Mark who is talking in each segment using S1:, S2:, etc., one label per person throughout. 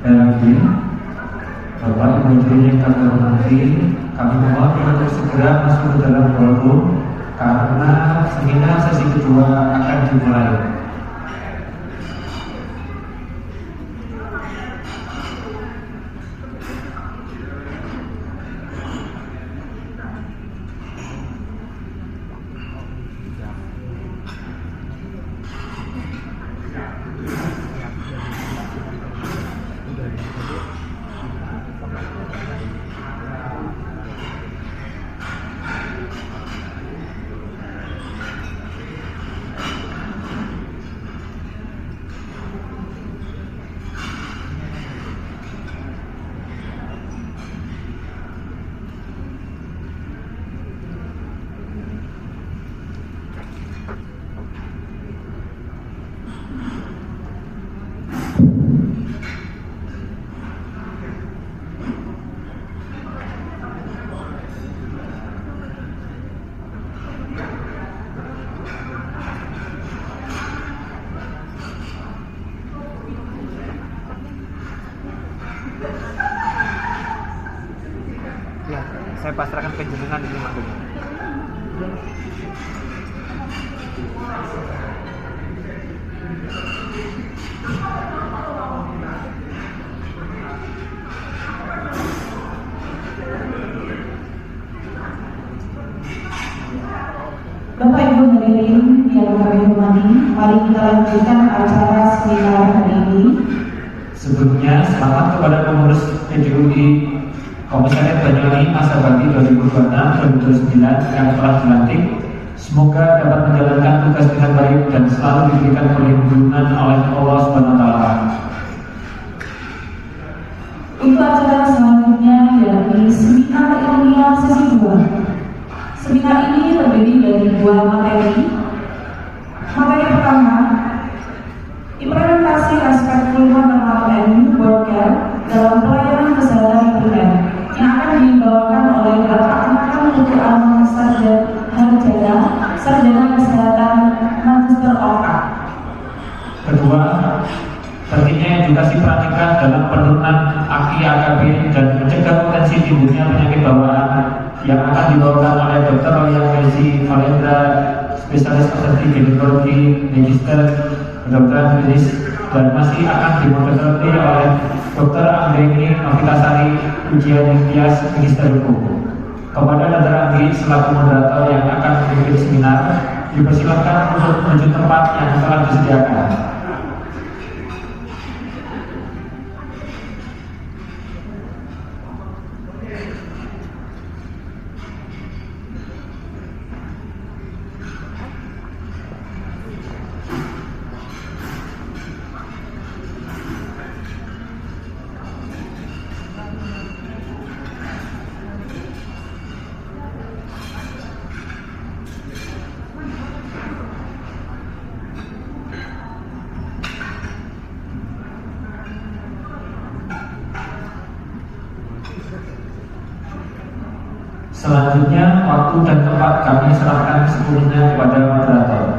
S1: Dan Bapak Ibu yang kami hormati, kami mohon untuk segera masuk ke dalam ballroom karena seminar sesi kedua akan dimulai.
S2: Ya, saya pasrahkan ke jenengan ini Mas.
S3: Bapak Ibu hadirin yang kami hormati, mari kita lanjutkan acara seminar hari ini.
S1: Sebelumnya, selamat kepada pengurus PDUI Komisariat Banyuwangi masa bakti 2026-2029 yang telah dilantik. Semoga dapat menjalankan tugas dengan baik dan selalu diberikan perlindungan oleh Allah SWT.
S3: Untuk acara selanjutnya yakni seminar ilmiah sesi 2. Seminar ini terdiri dari 2 materi. Materi pertama, implementasi aspek maternal and work care dalam pelayanan kesehatan primer yang akan dibawakan oleh Bapak Akmal Putu Alman Sarjana Kesehatan Magister of Art.
S1: Kedua, pentingnya edukasi pratika dalam penurunan AKI AKB dan mencegah potensi timbulnya penyakit bawaan yang akan dibawakan oleh Dr. Roya Messi Valendra, spesialis obstetrik ginekologi, magister, kedokteran klinis, dan masih akan dimoderatori oleh Dr. Anggreni Novitasari Ujian Tias, magister hukum. Kepada Dr. Anggi selaku moderator yang akan memimpin seminar, dipersilakan untuk menuju tempat yang telah disediakan. Selanjutnya, waktu dan tempat kami serahkan sepenuhnya kepada moderator.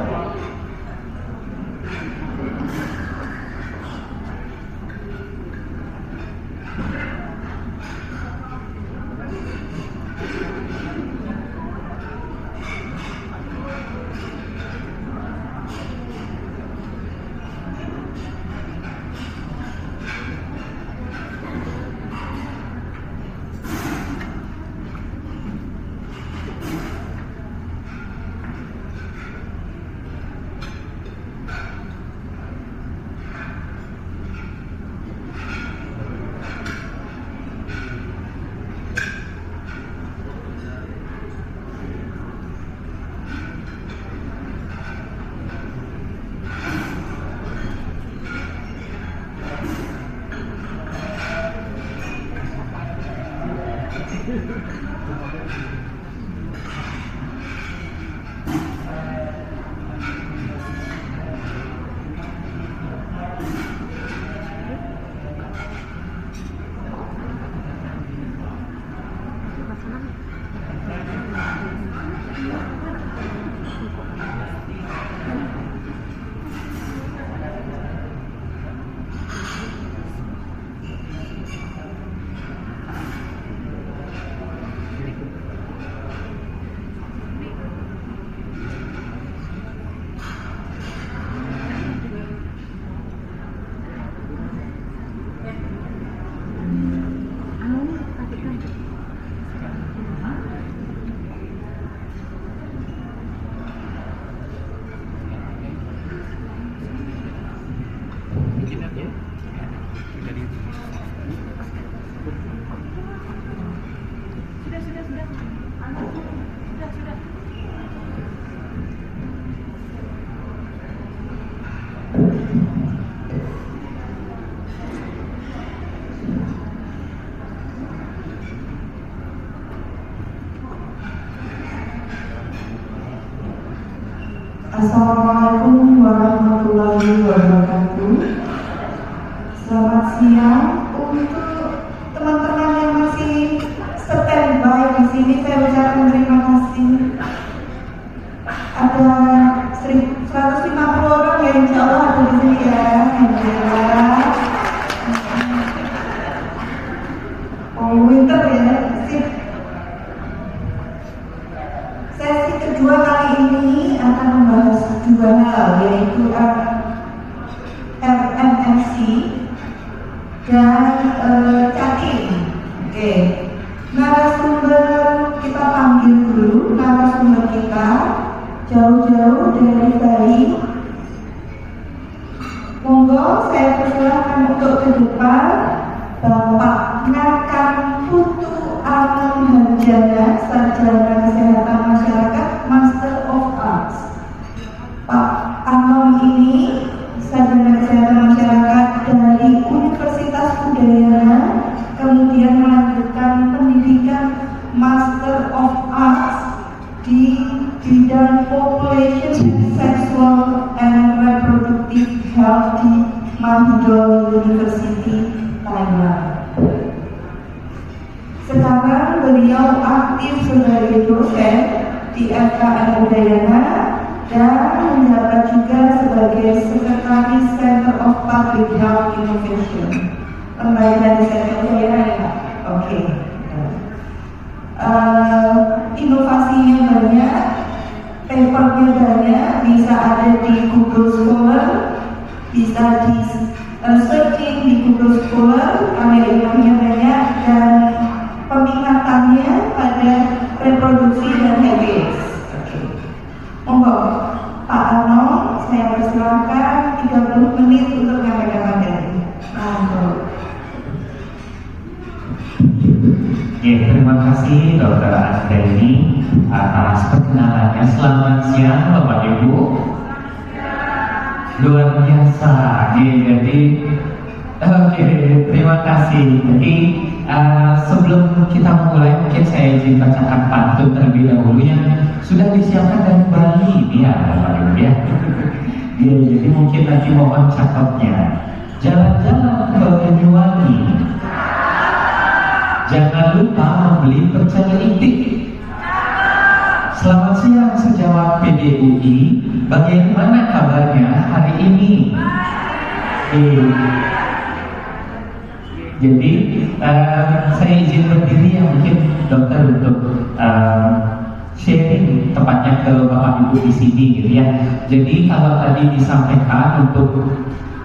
S3: 250 orang ya insya Allah ada di sini ya. Alhamdulillah. Oh, winter ya, sip. Sesi kedua kali ini akan membahas dua hal, yaitu RMFC dan cacing. Oke. Narasumber kita panggil dulu, narasumber kita jauh-jauh dari Bali. Monggo saya persilahkan untuk ke depan Bapak Nakam Putu Anom Harjana, Sarjana Kesehatan Masyarakat, Master of Arts. Pak Anom ini Sarjana Kesehatan Masyarakat dari Universitas Udayana, kemudian melanjutkan pendidikan Master of Arts di bidang Population and Sexual and Reproductive Health di Mahidol University, Thailand. Sekarang beliau aktif sebagai dosen di FKN Udayana dan menjabat juga sebagai Sekretaris Center of Public Health Innovation. Kembali dari Center Udayana ya? Oke. Inovasinya banyak, papernya banyak, bisa ada di Google Scholar, bisa di searching di Google Scholar, karena ilmunya banyak dan peminatannya pada reproduksi dan habits. Oke. Monggo, Pak Anom, saya persilakan 30 menit untuk menyampaikan materi. Monggo.
S1: Terima kasih Dr. Andeni atas perkenalannya. Selamat siang Bapak Ibu. Luar biasa. Jadi terima kasih. Jadi sebelum kita mulai mungkin saya izin bacakan pantun terlebih dahulu yang sudah disiapkan dari Bali ya Bapak Ibu ya. Jadi mungkin nanti mohon catatnya. Jalan-jalan ke Banyuwangi, jangan lupa membeli pecel itik. Selamat siang sejawat PDUI, bagaimana kabarnya hari ini? Jadi saya izin berdiri ya mungkin dokter untuk sharing tepatnya ke Bapak Ibu di sini gitu ya. Jadi kalau tadi disampaikan untuk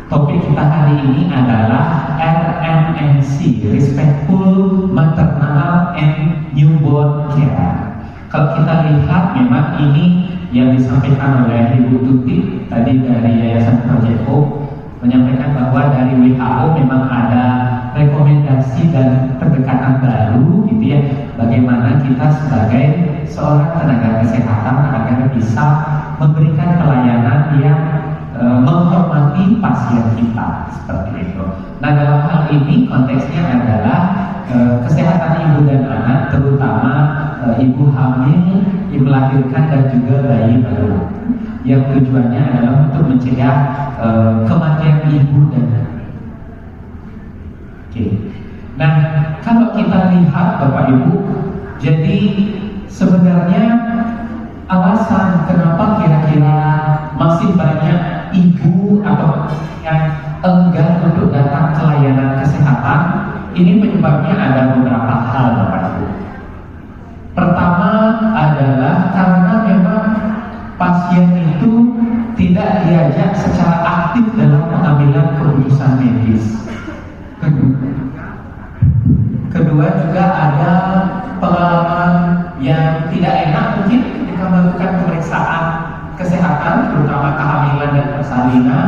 S1: topik kita hari ini adalah RMNC, Respectful Maternal and Newborn Care. Kalau kita lihat memang ini yang disampaikan oleh Ibu Tuti tadi dari Yayasan Project Hope menyampaikan bahwa dari WHO memang ada rekomendasi dan pendekatan baru gitu ya, bagaimana kita sebagai seorang tenaga kesehatan agar bisa memberikan pelayanan yang menghormati pasien kita seperti itu. Nah dalam hal ini konteksnya adalah kesehatan ibu dan anak, terutama ibu hamil, ibu melahirkan dan juga bayi baru. Yang tujuannya adalah untuk mencegah kematian ibu dan anak. Oke. Nah kalau kita lihat Bapak Ibu, jadi sebenarnya alasan kenapa kira-kira masih banyak ibu atau yang enggan untuk datang ke layanan kesehatan, ini penyebabnya ada beberapa hal Bapak Ibu. Pertama adalah karena memang pasien itu tidak diajak secara aktif dalam pengambilan keputusan medis. Kedua juga ada pengalaman yang tidak enak mungkin ketika melakukan pemeriksaan kesehatan, terutama kehamilan dan persalinan,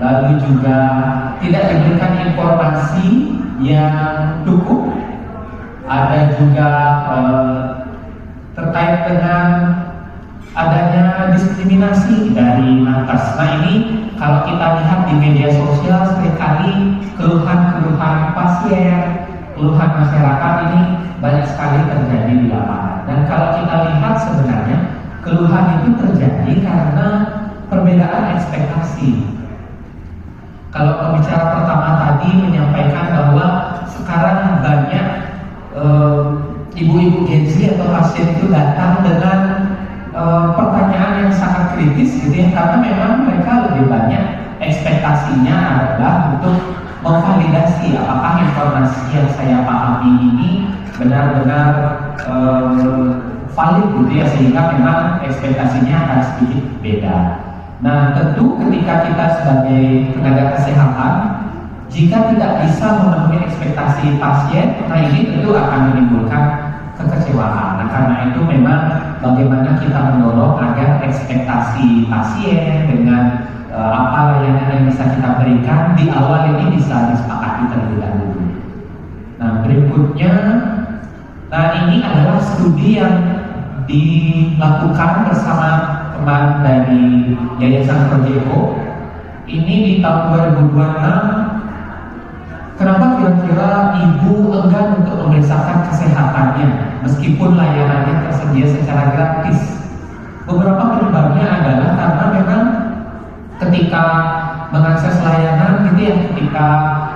S1: lalu juga tidak diberikan informasi yang cukup. Ada juga terkait dengan adanya diskriminasi dari nakes. Nah ini kalau kita lihat di media sosial seringkali keluhan-keluhan pasien, keluhan masyarakat ini banyak sekali terjadi di lapangan. Dan kalau kita lihat sebenarnya keluhan itu terjadi karena perbedaan ekspektasi. Kalau pembicara pertama tadi menyampaikan bahwa sekarang banyak ibu-ibu Gen Z atau pasien itu datang dengan pertanyaan yang sangat kritis gitu ya, karena memang mereka lebih banyak ekspektasinya adalah untuk memvalidasi apakah informasi yang saya pahami ini benar-benar valid gitu ya, sehingga memang ekspektasinya akan sedikit beda. Nah, tentu ketika kita sebagai tenaga kesehatan, jika tidak bisa memenuhi ekspektasi pasien, nah ini tentu akan menimbulkan kekecewaan. Nah, karena itu memang bagaimana kita mendorong agar ekspektasi pasien dengan apa layanan yang bisa kita berikan di awal ini bisa disepakati terlebih dahulu. Nah, berikutnya, nah ini adalah studi yang dilakukan bersama teman dari Yayasan Projeko. Ini di tahun 2026. Kenapa kira-kira ibu enggan untuk memeriksakan kesehatannya meskipun layanannya tersedia secara gratis? Beberapa penyebabnya adalah karena memang ketika mengakses layanan gitu ya, ketika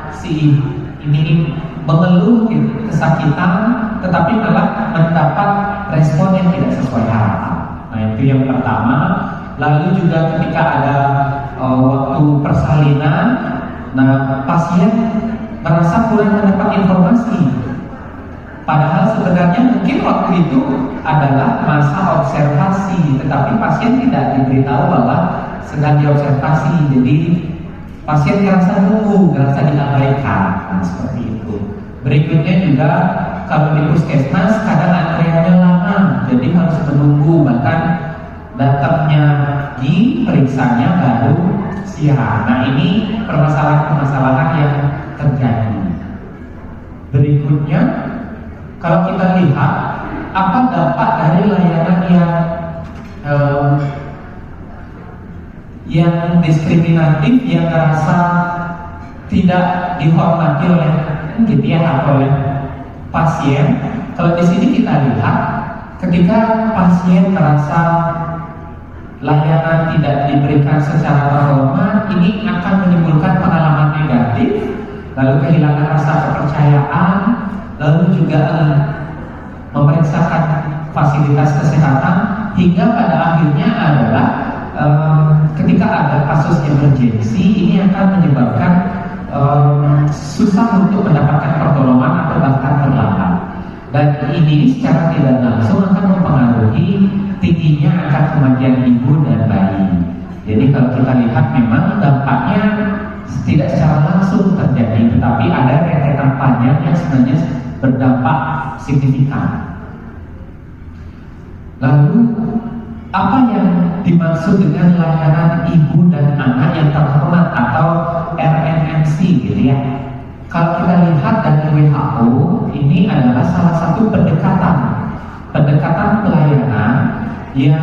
S1: si ini mengeluh gitu, kesakitan, tetapi malah mendapat respon yang tidak sesuai harapan. Nah, itu yang pertama. Lalu juga ketika ada waktu persalinan, nah pasien merasa kurang mendapat informasi. Padahal sebenarnya mungkin waktu itu adalah masa observasi, tetapi pasien tidak diberitahu bahwa sedang diobservasi. Jadi pasien merasa nunggu, merasa diabaikan. Nah, seperti itu. Berikutnya juga kalau di puskesmas kadang antriannya lama, jadi harus menunggu, bahkan datangnya periksanya baru siang. Nah, ini permasalahan-permasalahan yang terjadi. Berikutnya, kalau kita lihat apa dampak dari layanan yang diskriminatif, yang merasa tidak dihormati oleh gitu ya, atau oleh pasien. Kalau di sini kita lihat, ketika pasien merasa layanan tidak diberikan secara terhormat, ini akan menimbulkan pengalaman negatif, lalu kehilangan rasa kepercayaan, lalu juga memeriksakan fasilitas kesehatan, hingga pada akhirnya adalah ketika ada kasus emergensi, ini akan menyebabkan susah untuk mendapatkan pertolongan atau bahkan terlambat. Dan ini secara tidak langsung akan mempengaruhi tingginya angka kematian ibu dan bayi. Jadi kalau kita lihat memang dampaknya tidak secara langsung terjadi, tetapi ada rentetan panjang yang sebenarnya berdampak signifikan. Lalu apa yang dimaksud dengan layanan ibu dan anak yang terhormat atau RNMC gitu ya? Kalau kita lihat dari WHO, ini adalah salah satu pendekatan pelayanan yang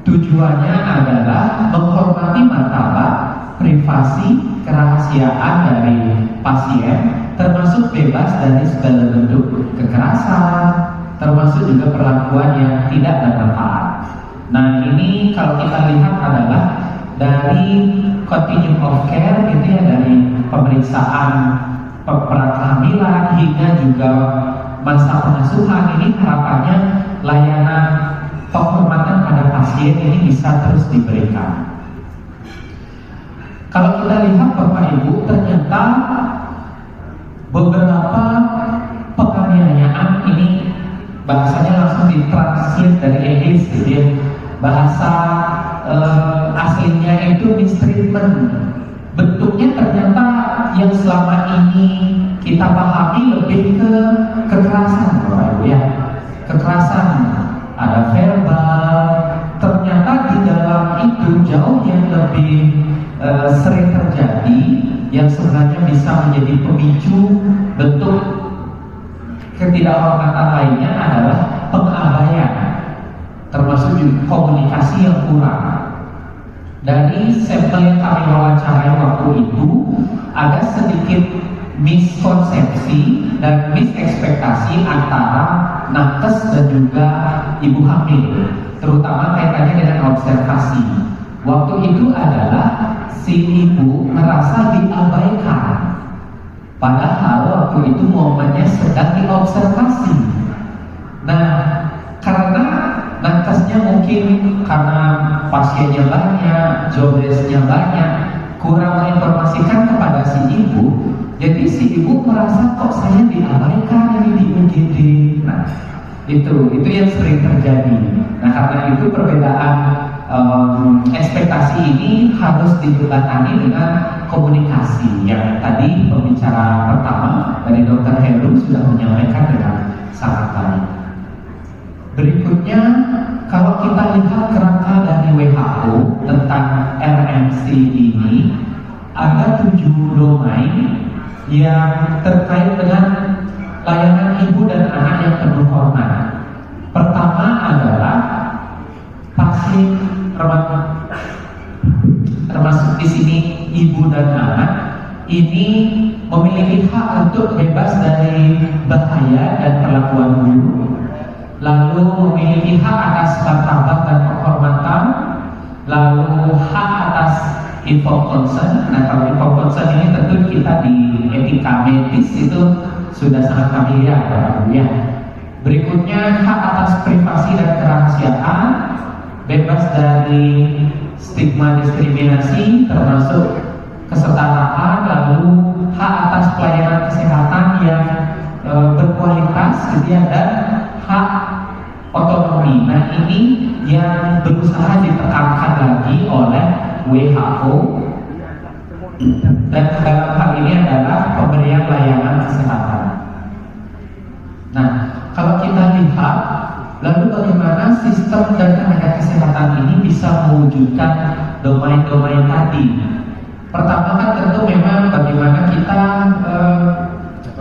S1: tujuannya adalah menghormati martabat, privasi, kerahasiaan dari pasien, termasuk bebas dari segala bentuk kekerasan, termasuk juga perlakuan yang tidak bermanfaat. Nah, ini kalau kita lihat adalah dari continuum of care gitu ya, dari pemeriksaan kehamilan hingga juga masa pengasuhan. Ini harapannya layanan penghormatan pada pasien ini bisa terus diberikan. Kalau kita lihat Bapak Ibu, ternyata beberapa penganiayaan ini bahasanya langsung ditranslate dari Inggris gitu ya. Bahasa aslinya itu mistreatment. Bentuknya ternyata yang selama ini kita pahami lebih ke kekerasan, Bapak Ibu ya. Kekerasan, ada verbal. Ternyata di dalam itu jauh yang lebih sering terjadi, yang sebenarnya bisa menjadi pemicu bentuk ketidakhormatan lainnya adalah pengabaian, termasuk juga komunikasi yang kurang. Dari sampel yang kami wawancarai waktu itu, ada sedikit miskonsepsi dan misekspektasi antara nakes dan juga ibu hamil, terutama kaitannya dengan observasi. Waktu itu adalah si ibu merasa diabaikan, padahal waktu itu momennya sedang diobservasi. Nah, karena nakes
S4: tugasnya mungkin karena pasiennya banyak, jobdesknya banyak, kurang menginformasikan kepada si ibu. Jadi si ibu merasa kok saya diabaikan ini di UGD. Nah, itu yang sering terjadi. Nah, karena itu perbedaan ekspektasi ini harus dijembatani dengan komunikasi yang tadi pembicara pertama dari Dr. Heru sudah menyampaikan dengan sangat baik. Berikutnya, kalau kita lihat kerangka dari WHO tentang RMC ini, ada 7 domain yang terkait dengan layanan ibu dan anak yang penuh hormat. Pertama adalah pasien, termasuk di sini ibu dan anak ini memiliki hak untuk bebas dari bahaya dan perlakuan buruk, lalu memiliki hak atas martabat dan kehormatan, lalu hak atas informed consent. Nah, kalau informed consent ini tentu kita di etika medis itu sudah sangat familiar, Bapak Ibu ya. Berikutnya hak atas privasi dan kerahasiaan, bebas dari stigma diskriminasi termasuk kesetaraan, lalu hak atas pelayanan kesehatan yang berkualitas gitu ya, dan hak otonomi. Nah, ini yang berusaha ditekankan lagi oleh WHO, dan dalam hal ini adalah pemberian layanan kesehatan. Nah, kalau kita lihat lalu bagaimana sistem dan tenaga kesehatan ini bisa mewujudkan domain-domain tadi. Pertama kan tentu memang bagaimana kita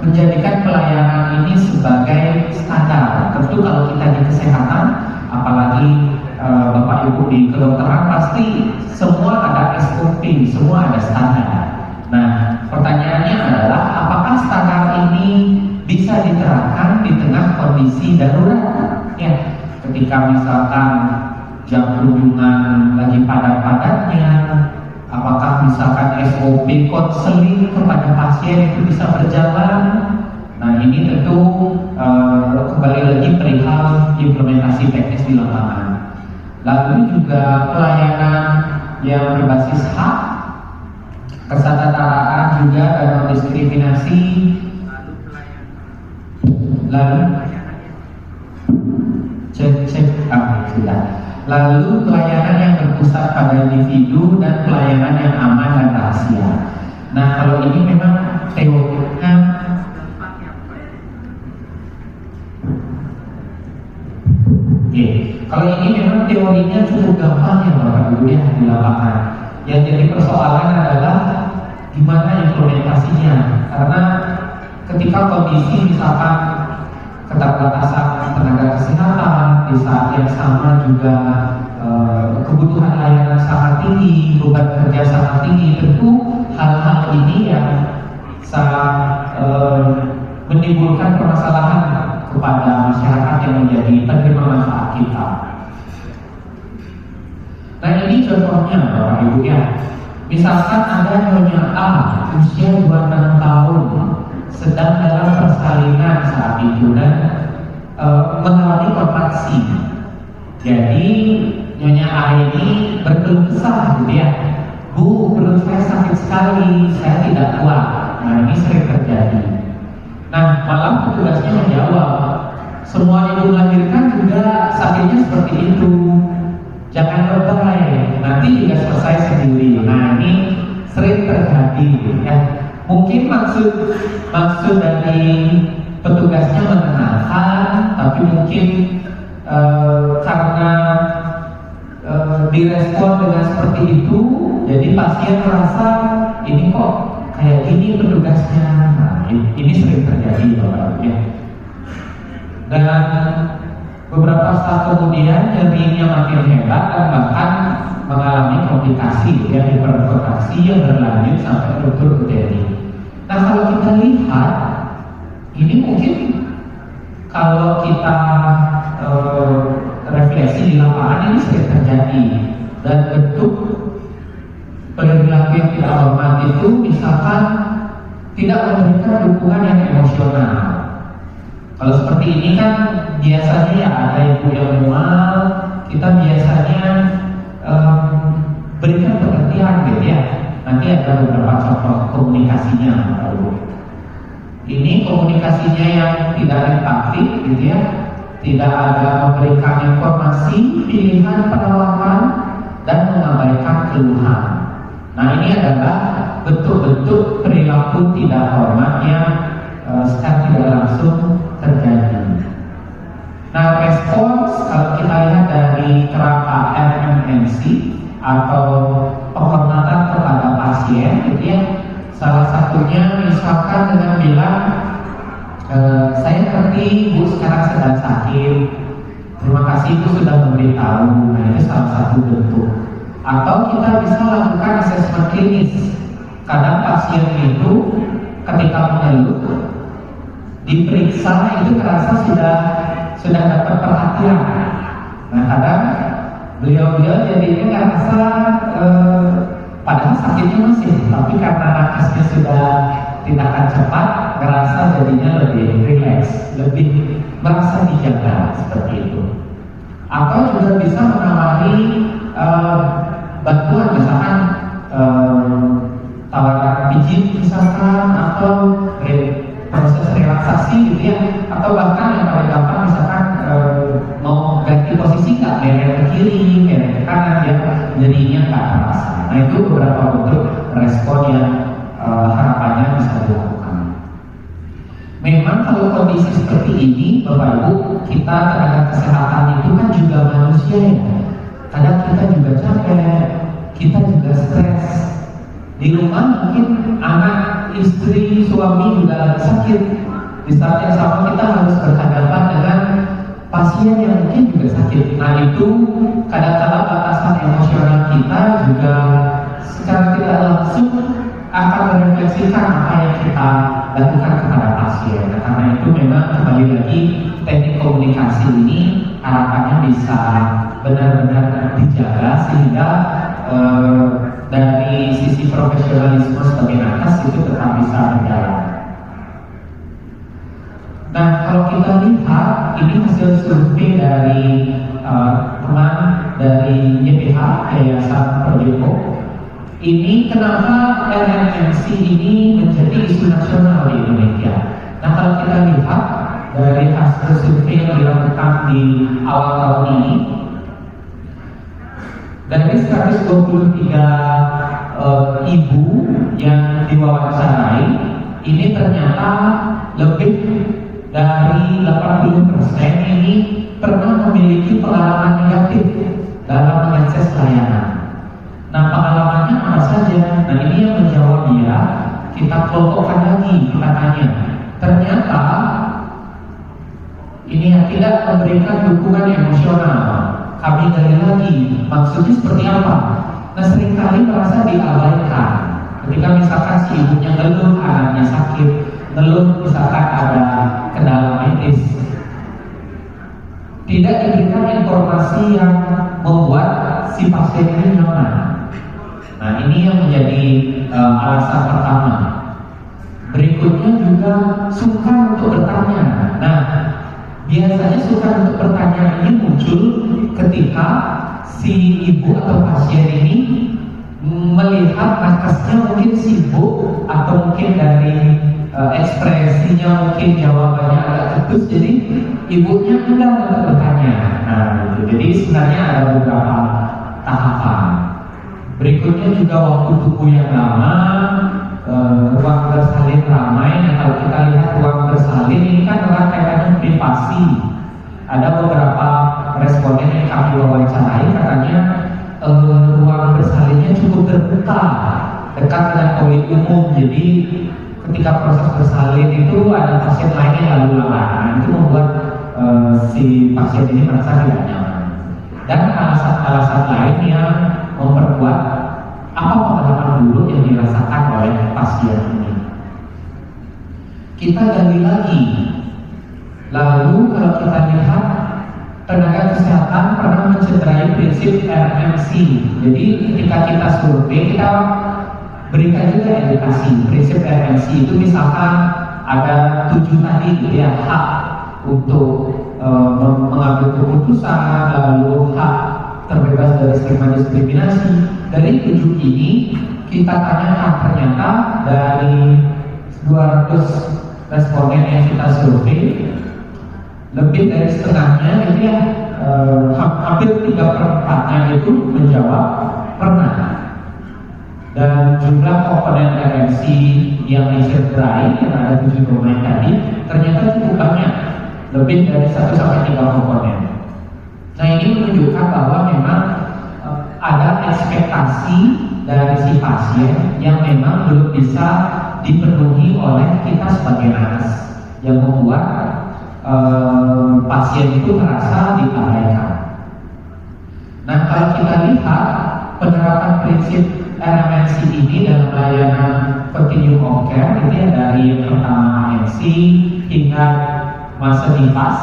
S4: menjadikan pelayanan ini sebagai standar. Tentu kalau kita di kesehatan, apalagi Bapak Ibu di kedokteran, pasti semua ada SOP, semua ada standar. Nah, pertanyaannya adalah apakah standar ini bisa diterapkan di tengah kondisi darurat? Ya, ketika misalkan jam kunjungan lagi padat-padatnya, apakah misalkan SOP konseling kepada pasien itu bisa berjalan? Nah, ini tentu kembali lagi perihal implementasi teknis di lapangan. Lalu juga pelayanan yang berbasis hak, kesetaraan juga dan non-diskriminasi. Lalu sudah. Lalu pelayanan yang berpusat pada individu dan pelayanan yang aman dan rahasia. Nah, kalau ini memang teorinya kalau ini memang teorinya cukup gampang ya Bapak Ibu ya di lapangan. Yang jadi persoalan adalah gimana implementasinya. Karena ketika kondisi misalkan keterbatasan tenaga kesehatan, di saat yang sama juga kebutuhan layanan sangat tinggi, beban kerja sangat tinggi, tentu hal-hal ini yang sangat menimbulkan permasalahan kepada masyarakat yang menjadi penerima manfaat kita. Nah, ini contohnya Bapak Ibu ya. Misalkan ada Nyonya A, usia 26 tahun, sedang dalam persalinan saat itu dan mengalami kontraksi. Jadi Nyonya A ini berkeluh kesah gitu ya, Bu, perut saya sakit sekali, saya tidak kuat. Nah, ini sering terjadi. Nah, malam petugasnya menjawab, semua ibu melahirkan juga sakitnya seperti itu, jangan lebay, nanti juga selesai sendiri. Nah, ini sering terjadi ya. Mungkin maksud dari petugasnya menenangkan, tapi mungkin karena direspon dengan seperti itu, jadi pasien merasa ini kok kayak gini petugasnya. Nah, ini sering terjadi Bapak ya. Dan beberapa saat kemudian nyerinya makin hebat dan bahkan mengalami komplikasi ya, hiperkontraksi yang berlanjut sampai ruptur uteri. Nah, kalau kita lihat ini mungkin kalau kita refleksi di lapangan ini sering terjadi, dan bentuk perilaku yang tidak hormat itu misalkan tidak memberikan dukungan yang emosional. Kalau seperti ini kan biasanya ya ada ibu yang mual, kita biasanya berikan pengertian gitu ya. Nanti ada beberapa contoh komunikasinya Bapak Ibu. Ini komunikasinya yang tidak empati gitu ya, tidak ada memberikan informasi, pilihan, penolakan, dan mengabaikan keluhan. Nah ini adalah bentuk-bentuk perilaku tidak hormat yang secara tidak langsung terjadi. Nah respons kalau kita lihat dari kerangka RMMC atau penghormatan kepada pasien gitu ya, salah satunya misalkan dengan bilang saya ngerti Bu sekarang sedang sakit, terima kasih Bu sudah memberitahu. Nah itu salah satu bentuk. Atau kita bisa lakukan asesmen klinis. Kadang pasien itu ketika mengeluh diperiksa itu terasa sudah dapat perhatian. Nah kadang beliau jadinya ngerasa padahal sakitnya masih, tapi karena nakasnya sudah tindakan cepat, ngerasa jadinya lebih rileks, lebih merasa dijaga seperti itu. Atau juga bisa menawari bantuan, misalkan tawaran pijit misalkan, atau proses relaksasi gitu ya, atau bahkan yang paling gampang misalkan mau ganti posisi nggak, merek ke kiri, merek ke kanan, ya jadinya ke atas. Nah itu beberapa bentuk respon yang harapannya bisa dilakukan. Memang kalau kondisi seperti ini Bapak Ibu, kita tenaga kesehatan itu kan juga manusia ya. Kadang kita juga capek, kita juga stres. Di rumah mungkin anak, istri, suami juga lagi sakit. Di saat yang sama kita harus berhadapan dengan pasien yang mungkin juga sakit. Nah itu kadang-kadang batasan emosional kita juga secara tidak langsung akan merefleksikan apa yang kita lakukan kepada pasien. Nah, karena itu memang kembali lagi teknik komunikasi ini harapannya bisa benar-benar dijaga sehingga dari sisi profesionalisme sebagai nakes itu tetap bisa berjalan. Nah kalau kita lihat ini hasil survei dari teman dari YPH Yayasan Prodepo. Ini kenapa RMMC ini menjadi isu nasional di Indonesia. Nah kalau kita lihat dari hasil survei yang dilakukan di awal tahun ini, dari 123 ibu yang diwawancarai, ini ternyata lebih dari 80% ini pernah memiliki pengalaman negatif dalam mengakses layanan. Nah pengalamannya apa saja? Nah ini yang menjawab dia, kita kelompokkan lagi, kita tanya. Ternyata ini yang tidak memberikan dukungan emosional. Kami gali lagi, maksudnya seperti apa? Nah seringkali merasa diabaikan. Ketika misalkan si ibunya ngeluh, anaknya sakit, ngeluh misalkan ada kendala medis, tidak diberikan informasi yang membuat si pasien ini nyaman. Nah ini yang menjadi alasan pertama. Berikutnya juga sukar untuk bertanya. Nah biasanya sukar untuk bertanya ini muncul ketika si ibu atau pasien ini melihat nakesnya mungkin sibuk, atau mungkin dari ekspresinya mungkin jawabannya agak ketus, jadi ibunya enggan untuk bertanya. Nah gitu. Jadi sebenarnya ada beberapa tahapan. Berikutnya juga waktu tunggu yang lama, ruang bersalin ramai. Nah kalau kita lihat ruang bersalin ini kan erat kaitannya privasi. Ada beberapa responden yang kami wawancarai katanya ruang bersalinnya cukup terbuka, dekat dengan toilet umum. Jadi ketika proses bersalin itu ada pasien lain yang lalu lalang. Nah itu membuat si pasien ini merasa tidak nyaman. Dan alasan-alasan lain yang memperkuat apa pengalaman buruk yang dirasakan oleh pasien ini. Kita gali lagi. Lalu kalau kita lihat, tenaga kesehatan pernah mencederai prinsip RMC. Jadi ketika kita survei, kita berikan juga edukasi. Prinsip RMC itu misalkan ada 7 tadi gitu ya, hak untuk mengambil keputusan, lalu hak terbebas dari stigma diskriminasi. Dari 7 ini kita tanyakan, ternyata dari 200 responden yang kita survei, lebih dari setengahnya itu ya, hampir 3/4-nya itu menjawab pernah. Dan jumlah komponen RMC yang disederai yang ada 7 domain tadi ternyata cukup banyak, lebih dari 1-3 komponen. Nah, ini menunjukkan bahwa memang ada ekspektasi dari si pasien yang memang belum bisa dipenuhi oleh kita sebagai nakes, yang membuat pasien itu merasa diabaikan. Nah, kalau kita lihat penerapan prinsip RMNC ini dalam layanan continuum of care, itu ya, dari yang pertama ANC hingga masa nifas,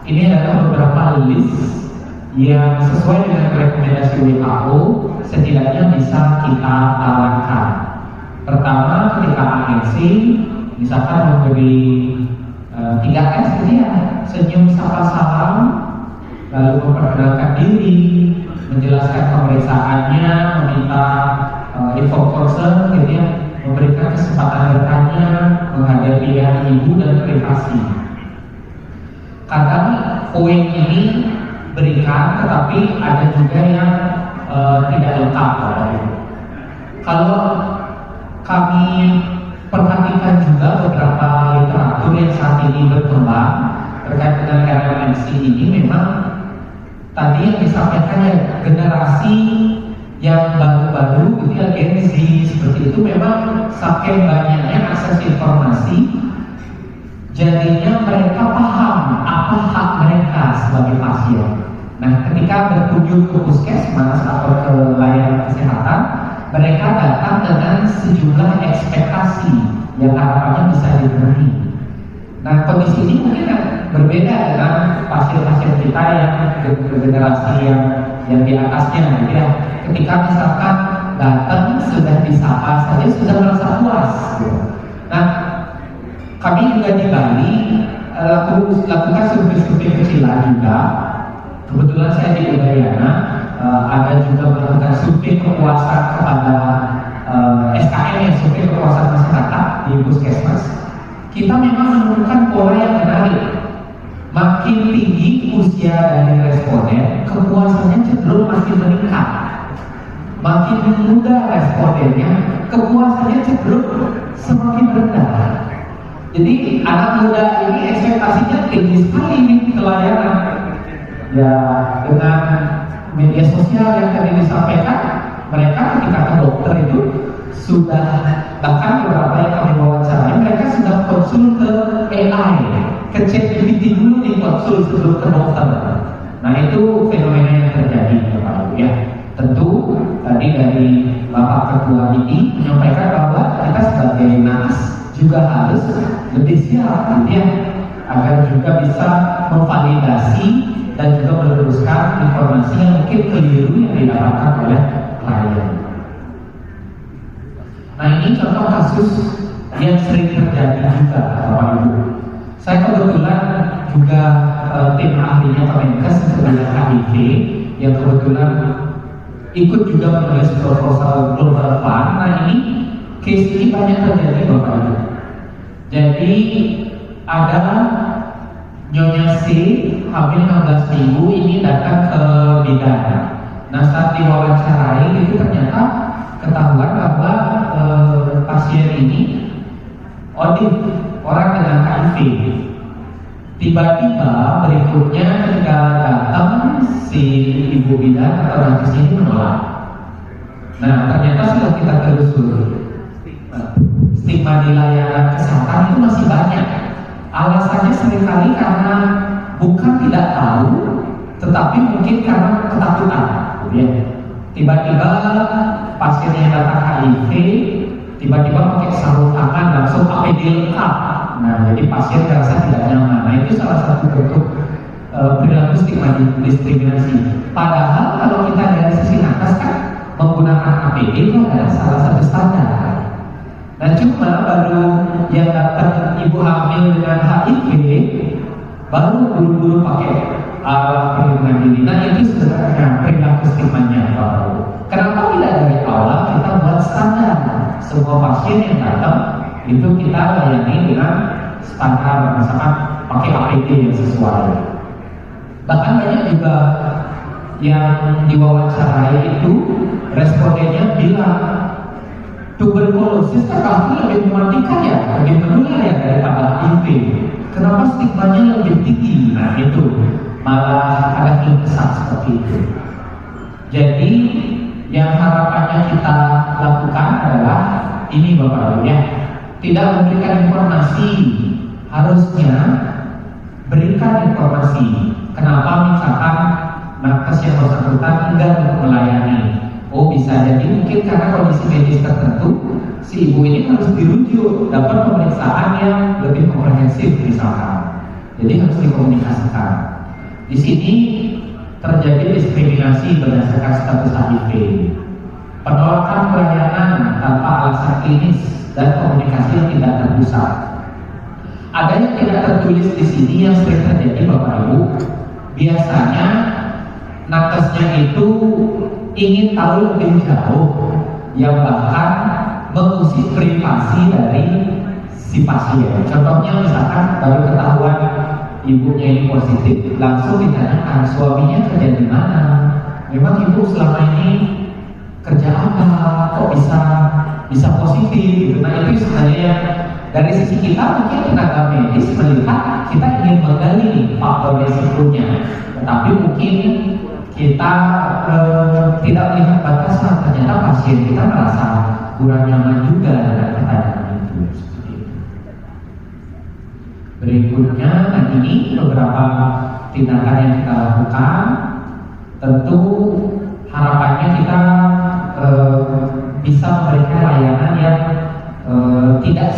S4: ini adalah beberapa list yang sesuai dengan rekomendasi WHO setidaknya bisa kita tawarkan. Pertama, ketika ANC misalkan memberi 3S gitu ya, senyum, sapa, salam, lalu memperkenalkan diri, menjelaskan pemeriksaannya, meminta info concern gitu ya, memberikan kesempatan bertanya, menghargai pilihan ibu dan privasi. Kadang poin ini berikan, tetapi ada juga yang tidak lengkap. Kalau kami perhatikan juga beberapa literatur yang saat ini berkembang terkait dengan RMNC ini, memang tadi yang disampaikan ya, generasi yang baru-baru gitu ya, Gen Z seperti itu, memang saking banyaknya akses informasi, jadinya mereka paham apa hak mereka sebagai pasien. Nah, ketika berkunjung ke puskesmas atau ke layanan kesehatan, mereka datang dengan sejumlah ekspektasi yang harapannya bisa dipenuhi. Nah, kondisi ini mungkin berbeda dengan pasien-pasien kita yang generasi yang di atasnya, gitu ya. Ketika misalkan datang sudah disapa saja sudah merasa puas. Gitu. Nah, kami juga di Bali lakukan survei-survei kecilan juga. Kebetulan saya di Udayana ada juga melakukan survei kepuasan kepada SKM, yang survei kepuasan masyarakat di puskesmas. Kita memang menemukan pola yang menarik. Makin tinggi usia dari responden, kepuasannya cenderung makin meningkat. Makin muda respondennya, kepuasannya cenderung semakin rendah. Jadi anak muda ini ekspektasinya tinggi sekali nih ke layanan. Ya, dengan media sosial yang tadi disampaikan, mereka ketika ke dokter itu sudah, bahkan beberapa yang kami wawancarai, mereka sudah konsul ke AI, ke ChatGPT dulu di konsul sebelum ke dokter. Nah, itu fenomena yang terjadi Bapak Ibu ya. Tentu tadi dari Bapak Ketua ini menyampaikan bahwa kita sebagai nakes juga harus lebih siap gitu ya, agar juga bisa memvalidasi dan juga meluruskan informasi yang mungkin keliru yang didapatkan oleh klien. Nah, ini contoh kasus yang sering terjadi juga Bapak Ibu. Saya kebetulan juga tim ahlinya Kemenkes sebagai HIV yang kebetulan ikut juga menulis proposal Global Fund. Nah, ini case ini banyak terjadi Bapak Ibu. Jadi ada Nyonya C hamil 16 minggu ini datang ke bidan. Nah, saat diwawancarai itu ternyata ketahuan bahwa pasien ini ODIP, orang dengan HIV. Tiba-tiba berikutnya ketika datang si ibu bidan atau nakes ini menolak. Nah, ternyata sudah kita telusuri, stigma di layanan kesehatan itu masih banyak. Alasannya seringkali karena bukan tidak tahu, tetapi mungkin karena ketakutan. Ya. Tiba-tiba pasien yang datang HIV, tiba-tiba pakai sarung tangan langsung APD lengkap. Nah, jadi pasien merasa tidak nyaman. Nah, itu salah satu bentuk perilaku stigma diskriminasi. Padahal kalau kita dari sisi nakes kan menggunakan APD itu adalah salah satu standar. Nah, cuma baru yang datang ibu hamil dengan HIV baru buru-buru pakai alat perlindungan diri. Nah itu sebenarnya perilaku stigmanya Bapak Ibu. Kenapa tidak dari awal kita buat standar semua pasien yang datang itu kita layani dengan standar, misalkan pakai APD yang sesuai. Bahkan banyak juga yang diwawancarai itu respondennya bilang tuberkulosis kan pasti lebih mematikan ya, lebih menular ya daripada HIV. Kenapa stigmanya lebih tinggi? Nah itu malah ada keluh kesah seperti itu. Jadi yang harapannya kita lakukan adalah ini Bapak Ibu ya, tidak memberikan informasi, harusnya berikan informasi. Kenapa misalkan nakes yang bersangkutan enggan untuk melayani? Oh bisa jadi mungkin karena kondisi medis tertentu si ibu ini harus dirujuk, dapat pemeriksaan yang lebih komprehensif misalkan. Jadi harus dikomunikasikan. Di sini terjadi diskriminasi berdasarkan status HIV, penolakan pelayanan tanpa alasan klinis dan komunikasi yang tidak terpusat. Ada yang tidak tertulis di sini yang sering terjadi Bapak Ibu. Biasanya nakesnya itu ingin tahu lebih jauh, yang bahkan mengusik privasi dari si pasien. Contohnya misalkan baru ketahuan ibunya ini positif, langsung ditanyakan suaminya kerja di mana, memang ibu selama ini kerja apa, kok bisa positif gitu. Nah itu sebenarnya dari sisi kita mungkin tenaga medis melihat kita ingin menggali faktor resikonya, tetapi mungkin kita tidak melihat batasan. Ternyata pasien kita merasa kurang nyaman juga dengan pertanyaan itu. Seperti itu. Berikutnya, nah ini beberapa tindakan yang kita lakukan. Tentu harapannya kita bisa memberikan layanan yang tidak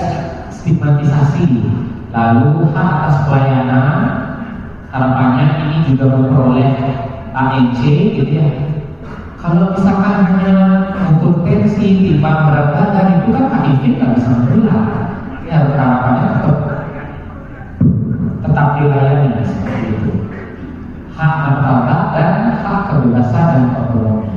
S4: stigmatisasi. Lalu hak atas pelayanan, harapannya ini juga memperoleh ANC gitu ya. Kalau misalkan hanya ukur tensi, timbang berat badan, itu kan HIV nggak bisa menular. Ya harapannya tetap dilayani seperti itu. Hak martabat dan hak kebebasan dan otonomi.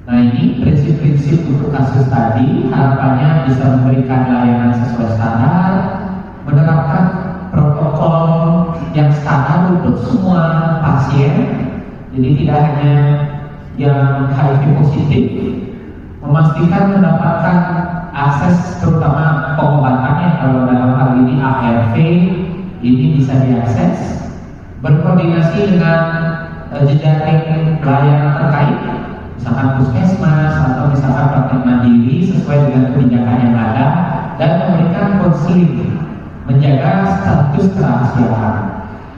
S4: Nah ini prinsip-prinsip untuk kasus tadi, harapannya bisa memberikan layanan sesuai standar, menerapkan protokol yang standar untuk semua pasien. Jadi tidak hanya yang HIV positif, memastikan mendapatkan akses terutama pengobatannya. Kalau dalam hal ini ARV ini bisa diakses, berkoordinasi dengan jejaring pelayanan terkait, misalkan puskesmas atau misalkan praktek mandiri sesuai dengan kebijakan yang ada, dan memberikan konseling, menjaga status kerahasiaan.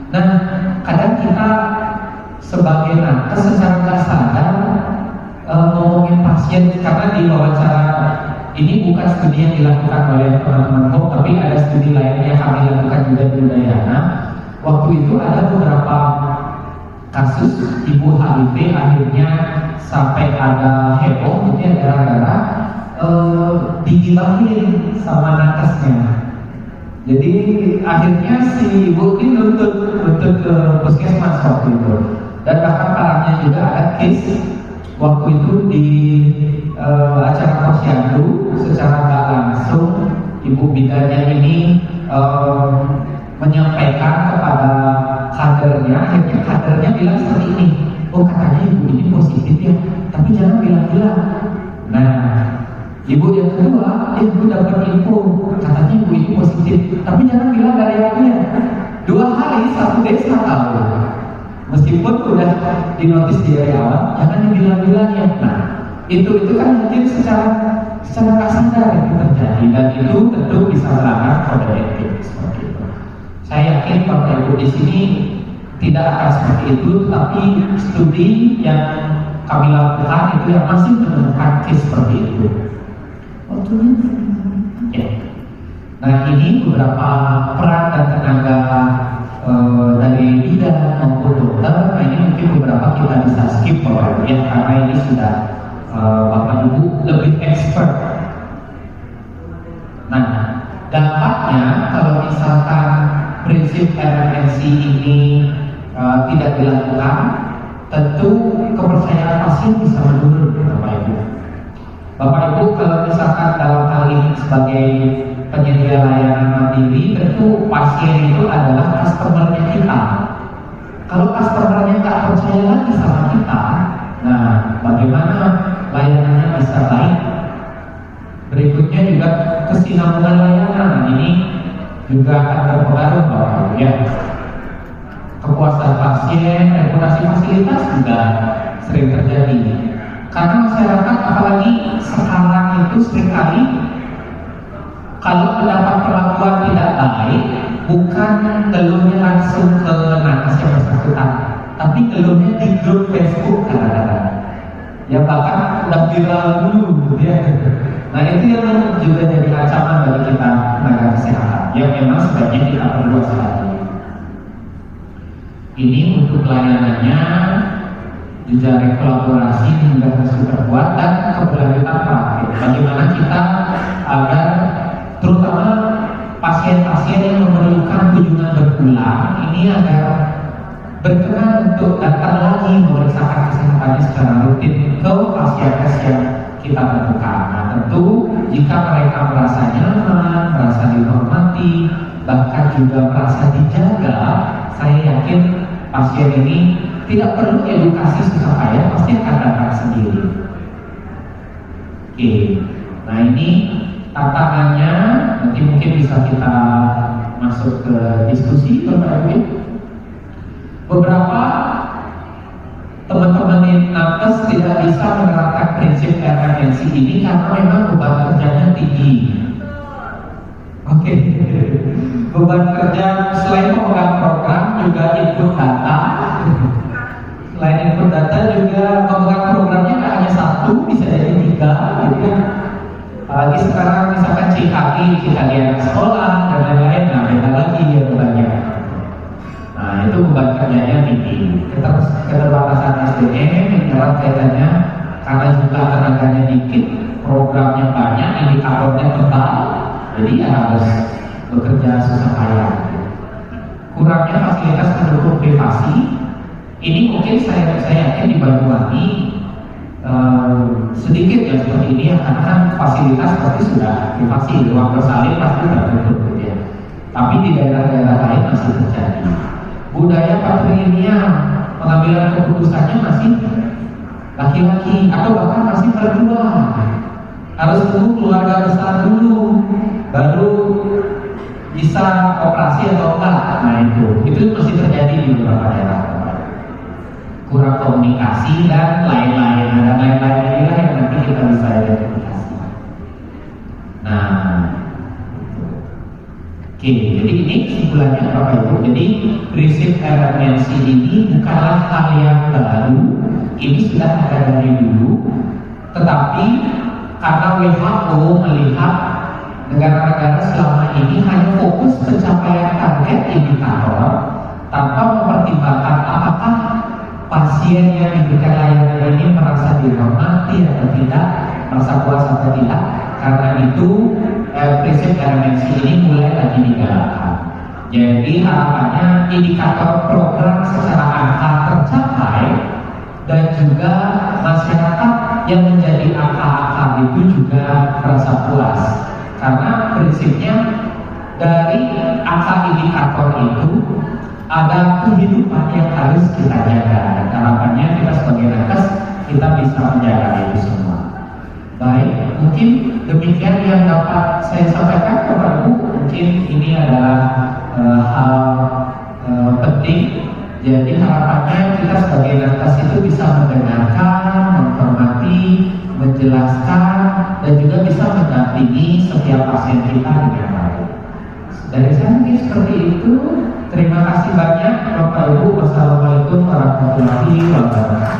S4: Nah, kadang kita sebagai nakes secara nggak sadar ngomongin pasien, karena di wawancara ini bukan studi yang dilakukan oleh teman-teman HOP, tapi ada studi lain yang kami lakukan juga di Udayana. Waktu itu ada beberapa kasus ibu HIV akhirnya sampai ada heboh gitu ya, gara-gara digibahin sama nakesnya. Jadi akhirnya si ibu ini nuntut ke puskesmas waktu itu. Dan bahkan parahnya juga ada case waktu itu di acara posyandu, secara nggak langsung ibu bidannya ini menyampaikan kepada kadernya. Akhirnya kadernya bilang seperti ini, oh katanya ibu ini positif ya, tapi jangan bilang-bilang. Nah ibu yang kedua, ibu dapat info katanya ibu ini positif, tapi jangan bilang dari aku ya. 2 hari satu desa tahu, meskipun udah dinotis di awal, jangan dibilang-bilang ya. Nah itu kan mungkin secara nggak sadar itu terjadi, dan itu tentu bisa melanggar kode etik seperti itu. Saya yakin Bapak Ibu di sini tidak akan seperti itu, tapi studi yang kami lakukan itu yang masih menemukan case seperti itu. Ya. Nah ini beberapa peran dan tenaga dari bidan maupun dokter. Nah ini mungkin beberapa kita bisa skip Bapak Ibu ya, karena ini sudah Bapak Ibu lebih expert. Nah dampaknya kalau misalkan prinsip RMNC ini tidak dilakukan, tentu kepercayaan pasien bisa menurun, Bapak Ibu. Bapak Ibu, kalau misalkan dalam hal ini sebagai penyedia layanan mandiri, tentu pasien itu adalah customer-nya kita. Kalau customer-nya nggak percaya lagi sama kita, nah bagaimana layanannya bisa baik? Berikutnya juga kesinambungan layanan ini juga akan berpengaruh, Bapak Ibu ya. Kepuasan pasien, reputasi fasilitas juga sering terjadi. Karena masyarakat apalagi sekarang itu seringkali kalau mendapat perlakuan tidak baik, bukan ngeluhnya langsung ke nakes yang bersangkutan, tapi ngeluhnya di grup Facebook kadang-kadang. Ya bahkan udah viral dulu gitu ya. Nah itu yang juga jadi ancaman bagi kita tenaga kesehatan yang memang sebaiknya kita perlu waspadai. Ini untuk layanannya, jejaring kolaborasi hingga harus diperkuat dan keberlanjutan praktik. Bagaimana kita agar terutama pasien-pasien yang memerlukan kunjungan berulang ini agar berkenan untuk datang lagi memeriksakan kesehatannya secara rutin ke fasilitas yang kita tentukan. Nah tentu jika mereka merasa nyaman, merasa dihormati, bahkan juga merasa dijaga, saya yakin pasien ini tidak perlu edukasi susah payah, pasti akan datang sendiri. Oke, nah ini tantangannya, nanti mungkin bisa kita masuk ke diskusi Bapak Ibu. Beberapa teman-teman di nakes tidak bisa menerapkan prinsip RMNC ini karena memang beban kerjanya tinggi. Oke, beban kerja selain memegang program juga input data. Selain input data juga memegang programnya nggak hanya satu, bisa jadi 3, gitu kan. Apalagi sekarang misalkan CKG anak sekolah dan lain-lain, nah beda lagi ya bebannya. Nah itu beban kerjanya tinggi. Keterbatasan SDM yang kaitannya karena jumlah tenaganya dikit, programnya banyak, indikatornya tebal, jadi ya harus bekerja susah payah. Kurangnya fasilitas pendukung privasi, ini mungkin saya yakin di Banyuwangi sedikit ya seperti ini ya, karena kan fasilitas pasti sudah privasi, ruang bersalin pasti tertutup gitu ya. Tapi di daerah-daerah lain masih terjadi. Budaya patrilineal, pengambilan keputusannya masih laki-laki atau bahkan masih berdua. Harus tunggu keluarga besar dulu, baru bisa operasi atau enggak. Nah itu masih terjadi di beberapa daerah. Kurang komunikasi dan lain-lain, dan lain-lain inilah yang nanti kita bisa identifikasi. Nah, oke, jadi ini kesimpulannya Bapak Ibu. Jadi prinsip RMNC ini bukanlah hal yang baru, ini sudah ada dari dulu. Tetapi karena WHO melihat negara-negara selama ini hanya fokus pencapaian target indikator tanpa mempertimbangkan apakah pasien yang diberikan layanan ini merasa dihormati atau tidak, merasa puas atau tidak. Karena itu prinsip RMNC ini mulai lagi digalakkan. Jadi harapannya indikator program secara angka tercapai dan juga masyarakat yang menjadi angka-angka itu juga merasa puas. Karena prinsipnya dari angka indikator itu ada kehidupan yang harus kita jaga. Dan harapannya kita sebagai nakes kita bisa menjaga itu semua. Baik, mungkin demikian yang dapat saya sampaikan Bapak Ibu. Mungkin ini adalah hal penting. Jadi harapannya kita sebagai nakes itu bisa mendengarkan, menghormati, menjelaskan, dan juga bisa mendampingi setiap pasien kita dengan baik. Dari saya mungkin seperti itu. Terima kasih banyak Bapak Ibu. Wassalamualaikum warahmatullahi wabarakatuh.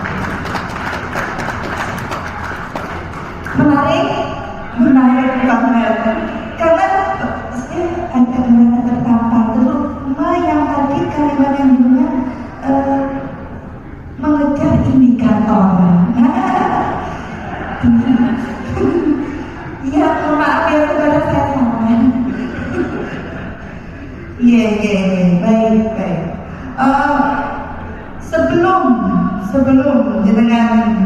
S3: Menarik banget. Karena saya agak merasa tertampar terutama yang tadi kalimat yang dimana mengejar indikator. Ya, maaf ya saudara saya salah. Iya. Baik. Sebelum jenengan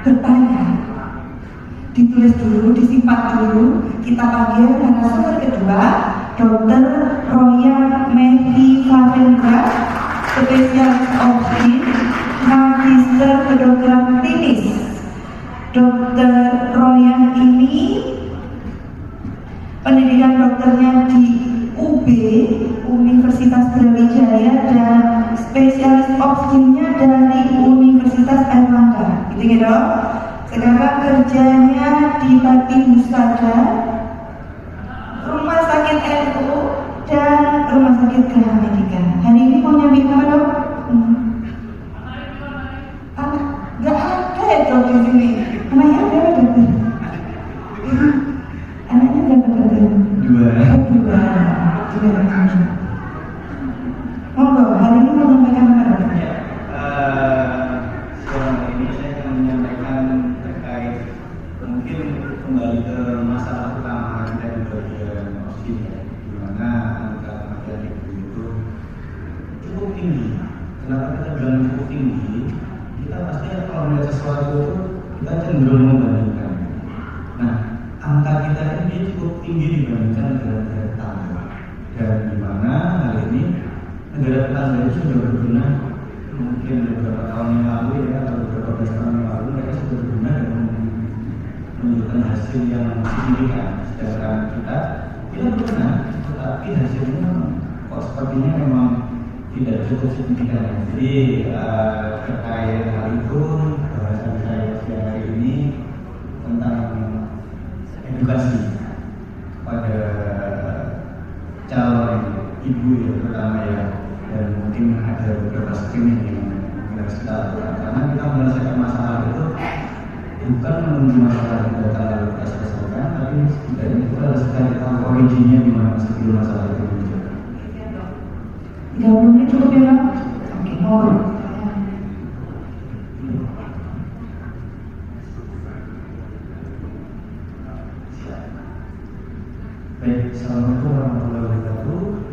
S3: bertanya, ditulis dulu, disimpan dulu. Kita panggil narasumber kedua, Dr. Roya Mehdi Favendra, spesialis opsi, magister kedokteran klinis. Dr. Roya ini pendidikan dokternya di UB, Universitas Brawijaya, dan spesialis opsinya dari Universitas Airlangga. Gitu ya dok. Sekarang kerjanya di Bakti Husada, Rumah Sakit RU, dan Rumah Sakit Graha Medica. Hari ini mau nyambi apa dok? Gak ada ya dok di sini. Anaknya berapa dokter? Anaknya berapa dokter? Dua. Monggo, hari ini mau menyampaikan apa dok?
S5: Siang ini saya akan menyampaikan terkait mungkin kembali ke masalah utama kita di bagian osin, di mana angka kematian ibu itu cukup tinggi. Kenapa kita bilang cukup tinggi? Kita pasti kalau melihat sesuatu itu kita cenderung membandingkan. Nah, angka kita ini cukup tinggi dibandingkan negara-negara tetangga. Dan di mana hal ini negara tetangga itu sudah berguna mungkin beberapa tahun yang lalu ya, atau beberapa belas tahun yang lalu mereka sudah berguna dan menunjukkan hasil yang signifikan. Sedangkan kita berguna, tetapi hasilnya kok sepertinya memang tidak cukup signifikan. Jadi terkait hal itu bahasan saya siang hari ini tentang edukasi kepada calon ibu ya, terutama ya, dan mungkin ada beberapa screening yang harus kita lakukan, karena kita menyelesaikan masalah itu bukan menunggu masalah yang datang lalu kita selesaikan, tapi setidaknya kita harus cari tahu originnya di mana sebelum masalah itu muncul.
S3: 30 menit cukup ya dok? Oke, mohon.
S5: Baik, assalamualaikum warahmatullahi wabarakatuh.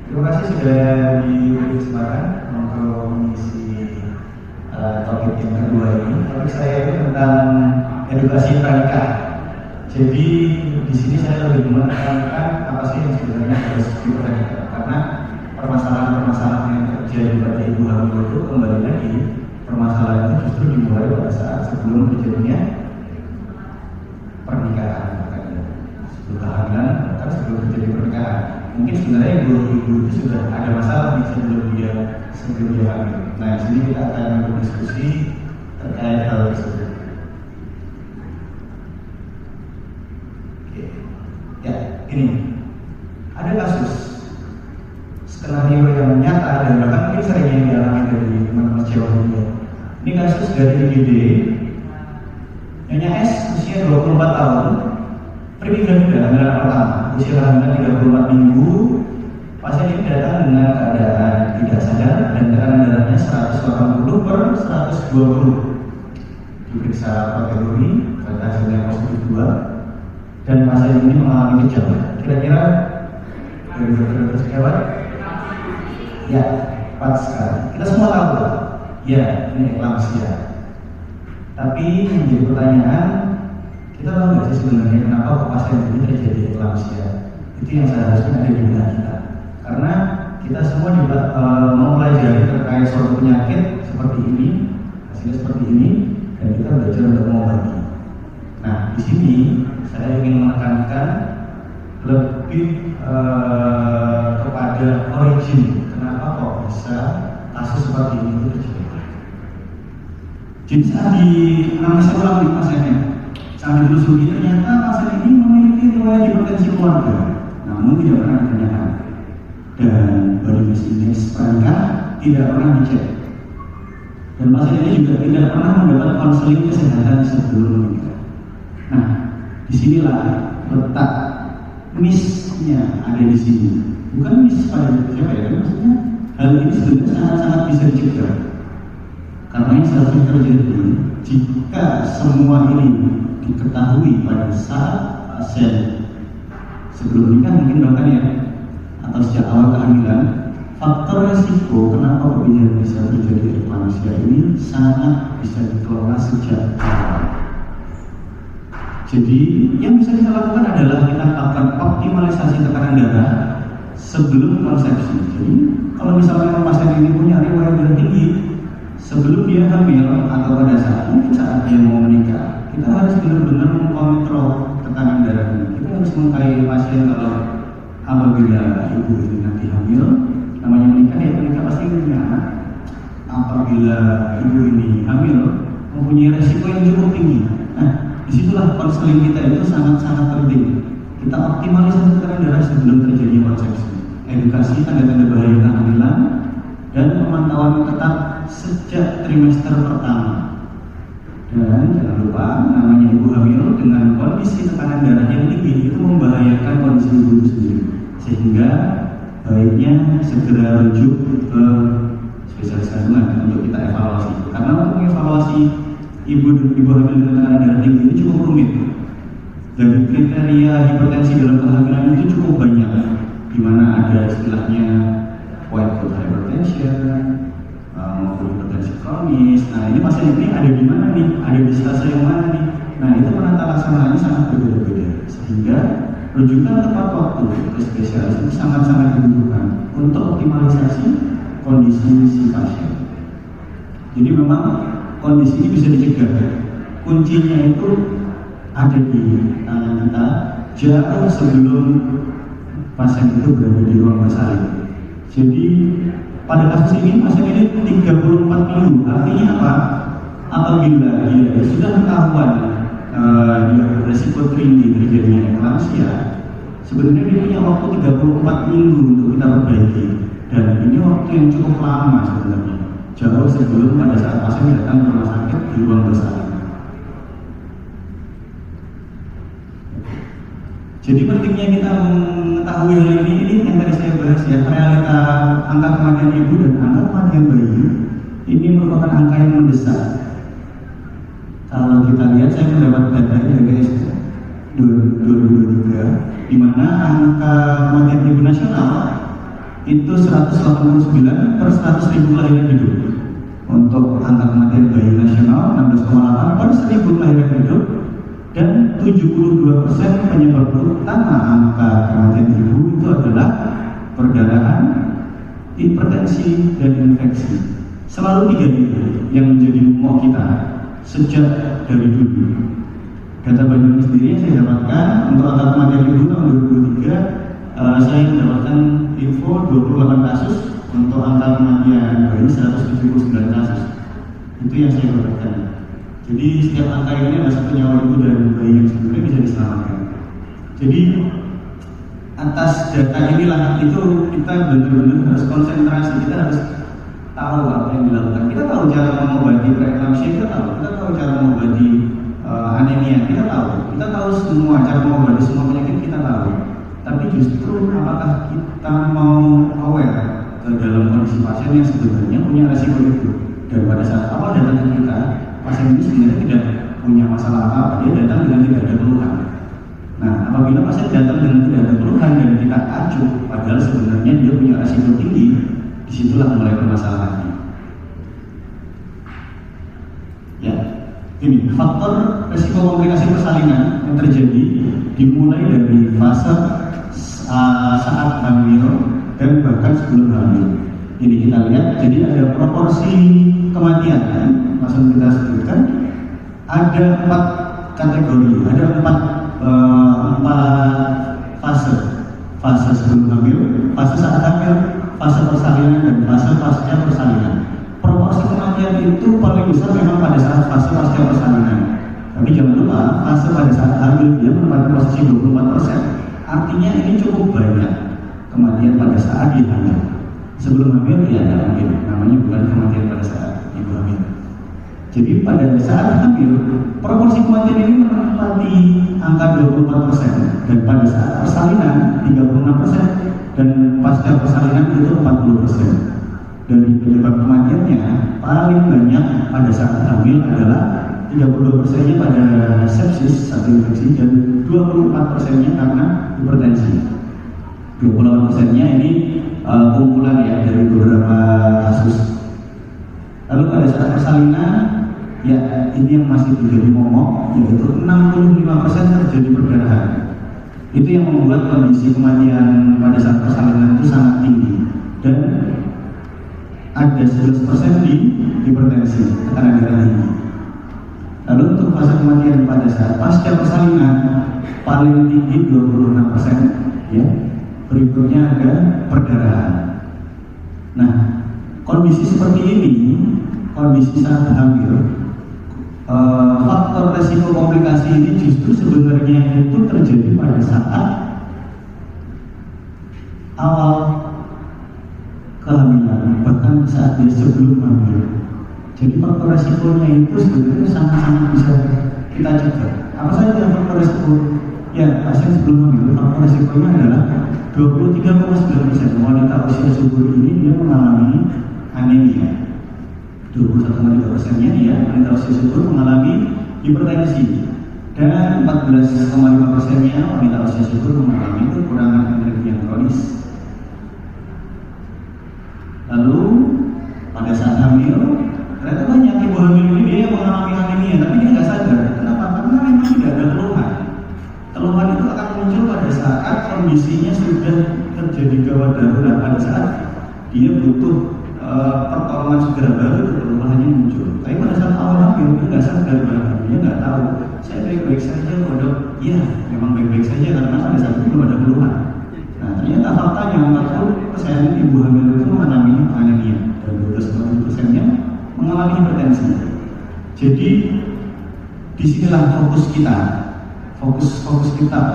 S5: Terima kasih sudah diberi kesempatan untuk mengisi topik yang kedua ini. Topik saya itu tentang edukasi pranikah. Jadi di sini saya lebih menekankan apa sih yang sebenarnya harus diperhatikan, karena permasalahan-permasalahan yang terjadi pada ibu hamil itu kembali lagi permasalahan itu justru dimulai pada saat sebelum terjadinya pernikahan, sebelum kehamilan, bahkan sebelum terjadi pernikahan. Mungkin sebenarnya ibu-ibu itu sudah ada masalah di sebelum dia hamil. Nah, di sini kita akan berdiskusi terkait hal tersebut. Oke. Ya, ini ada kasus skenario yang nyata dan bahkan mungkin sering yang dialami dari teman-teman Jawa Timur. Ini kasus dari IGD. Nyonya S usia 24 tahun, pergi ke hamilan pertama, usia hamilan 34 minggu. Pasien ini datang dengan keadaan tidak sadar dan tekanan darahnya 180/120. Diperiksa pakai uri, ternyata hasilnya positif 2, dan pasien ini mengalami gejala. Kira-kira dari dokter sejawat? Ya, tepat sekali. Kita semua tahu, ya, ini eklamsia. Tapi yang menjadi pertanyaan, kita tahu nggak sih sebenarnya kenapa kok pasien ini terjadi eklamsia? Itu yang seharusnya ada di benak kita. Karena kita semua juga mempelajari terkait suatu penyakit seperti ini, hasilnya seperti ini, dan kita belajar untuk mengobati. Nah, di sini saya ingin menekankan lebih kepada origin, kenapa kok bisa kasus seperti ini terjadi. Jadi saat dianalisa ulang di pasiennya, saat ditelusuri ternyata pasien ini memiliki riwayat hipertensi keluarga, namun tidak pernah ditanyakan, dan body mass index pranikah tidak pernah dicek, dan pasien ini juga tidak pernah mendapat konseling kesehatan sebelum menikah. Nah, disinilah letak miss-nya ada di sini, bukan miss pada siapa ya, maksudnya hal ini sebenarnya sangat-sangat bisa dicegah. Karena yang seharusnya terjadi jika semua ini diketahui pada saat pasien sebelum nikah mungkin bahkan ya, atau sejak awal kehamilan, faktor resiko kenapa kemudian bisa terjadi eklamsia ini sangat bisa dikelola sejak awal. Jadi yang bisa kita lakukan adalah kita lakukan optimalisasi tekanan darah sebelum konsepsi. Jadi kalau misalnya pasien ini punya riwayat darah tinggi, sebelum dia hamil atau pada saat dia mau menikah, kita harus benar-benar mengontrol tekanan darahnya. Kita harus mengkaji pasien kalau apabila ibu ini nanti hamil, namanya menikah ya menikah pasti punya anak. Apabila ibu ini hamil mempunyai resiko yang cukup tinggi. Nah, disitulah konseling kita itu sangat-sangat penting. Kita optimalisasi tekanan darah sebelum terjadi konsepsi, edukasi tanda-tanda bahaya kehamilan, dan pemantauan ketat sejak trimester pertama. Dan jangan lupa, namanya ibu hamil dengan kondisi tekanan darah yang tinggi itu membahayakan kondisi ibu itu sendiri. Sehingga baiknya segera rujuk ke spesialis kandungan untuk kita evaluasi. Karena untuk mengevaluasi ibu hamil dengan tekanan darah tinggi itu cukup rumit. Dan kriteria hipertensi dalam kehamilan itu cukup banyak, di mana ada istilahnya white coat hypertension, maupun hipertensi kronis. Nah, ini pasien ini ada di mana nih? Ada di stase yang mana nih? Nah, itu penata laksananya sangat berbeda-beda, sehingga rujukan tepat waktu ke spesialis itu sangat-sangat dibutuhkan untuk optimalisasi kondisi si pasien. Jadi memang kondisi ini bisa dicegah. Kuncinya itu ada di tangan kita jauh sebelum pasien itu berada di ruang bersalin. Jadi pada kasus ini pasien ini 34 minggu. Artinya apa? Apabila dia sudah ketahuan dia beresiko tinggi terjadinya eklamsia, sebenarnya dia punya waktu 34 minggu untuk kita perbaiki. Dan ini waktu yang cukup lama sebenarnya, jauh sebelum pada saat pasien datang ke rumah sakit di ruang bersalin. Jadi pentingnya kita mengetahui hal ini yang tadi saya bahas ya, realita angka kematian ibu dan angka kematian bayi ini merupakan angka yang mendesak. Kalau kita lihat, saya mendapat data dari guys 2023, di mana angka kematian ibu nasional itu 189 per 100.000 kelahiran hidup. Untuk angka kematian bayi nasional 16,8 per 1.000 kelahiran hidup. Dan 72% penyebab utama angka kematian ibu itu adalah perdarahan, hipertensi, dan infeksi. Selalu 3 itu yang menjadi momok kita sejak dari dulu. Data Banyuwangi sendiri yang saya dapatkan untuk angka kematian ibu tahun 2023, saya mendapatkan info 28 kasus, untuk angka kematian bayi 179 kasus. Itu yang saya dapatkan. Jadi setiap angka ini adalah satu nyawa ibu dan bayi yang sebenarnya bisa diselamatkan. Jadi atas data inilah itu kita benar-benar harus konsentrasi, kita harus tahu apa yang dilakukan. Kita tahu cara mengobati preeklamsia, kita tahu cara mengobati anemia, kita tahu semua cara mengobati semua penyakit, kita tahu. Tapi justru apakah kita mau aware ke dalam kondisi pasien yang sebenarnya punya resiko itu? Dan pada saat awal datang ke kita, pasien ini sebenarnya tidak punya masalah apa-apa, dia datang dengan tidak ada keluhan. Nah, apabila pasien datang dengan tidak ada keluhan dan kita acuh, padahal sebenarnya dia punya resiko tinggi, disitulah mulai permasalahannya. Ya, ini faktor resiko komplikasi persalinan yang terjadi dimulai dari fase saat hamil dan bahkan sebelum hamil. Ini kita lihat, jadi ada proporsi kematian, langsung kita sebutkan ada 4 kategori, ada 4 fase sebelum hamil, fase saat hamil, fase persalinan, dan fase pasca persalinan. Proporsi kematian itu paling besar memang pada saat fase pasca persalinan. Tapi jangan lupa, fase pada saat hamil dia menempati posisi 24%. Artinya ini cukup banyak kematian pada saat dia hamil. Sebelum hamil ya tidak mungkin, namanya bukan kematian pada saat ibu hamil. Jadi pada saat hamil, proporsi kematian ini menempati angka 24%, dan pada saat persalinan 36%, dan pasca persalinan itu 40%. Dan penyebab kematiannya paling banyak pada saat hamil adalah 32%-nya pada sepsis atau infeksi, dan 24%-nya karena hipertensi. 28%-nya ini kumpulan ya dari beberapa kasus. Lalu pada saat persalinan, ya ini yang masih menjadi momok, yaitu 65% terjadi perdarahan. Itu yang membuat kondisi kematian pada saat persalinan itu sangat tinggi, dan ada 11% di hipertensi, tekanan darah tinggi. Lalu untuk fase kematian pada saat pasca persalinan paling tinggi 26%, ya. Berikutnya ada perdarahan. Nah, kondisi seperti ini, kondisi saat hamil, faktor resiko komplikasi ini justru sebenarnya itu terjadi pada saat awal kehamilan, bahkan saat dia sebelum hamil. Jadi faktor resikonya itu sebenarnya sangat-sangat bisa kita cegah. Apa saja faktor resiko? Ya, pasien sebelum hamil, faktor resikonya adalah 23,9% wanita usia subur ini dia mengalami anemia. 21,3%-nya dia wanita usia subur mengalami hipertensi, dan 14,5%-nya wanita usia subur mengalami kekurangan energi yang kronis. Lalu pada saat hamil, ternyata banyak ibu hamil ini dia mengalami anemia, tapi dia nggak sadar. Kenapa? Karena memang tidak ada keluhan. Keluhan itu akan muncul pada saat kondisinya sudah terjadi gawat darurat, pada saat dia butuh pertolongan segera, baru keluhannya muncul. Tapi pada saat awal hamil dia nggak sadar, dia nggak tahu. Saya baik-baik saja, dok. Iya, memang baik-baik saja karena pada saat itu belum ada keluhan. Nah, ternyata faktanya 40% ibu hamil itu mengalami anemia, dan 12,7%-nya mengalami hipertensi. Jadi disinilah fokus kita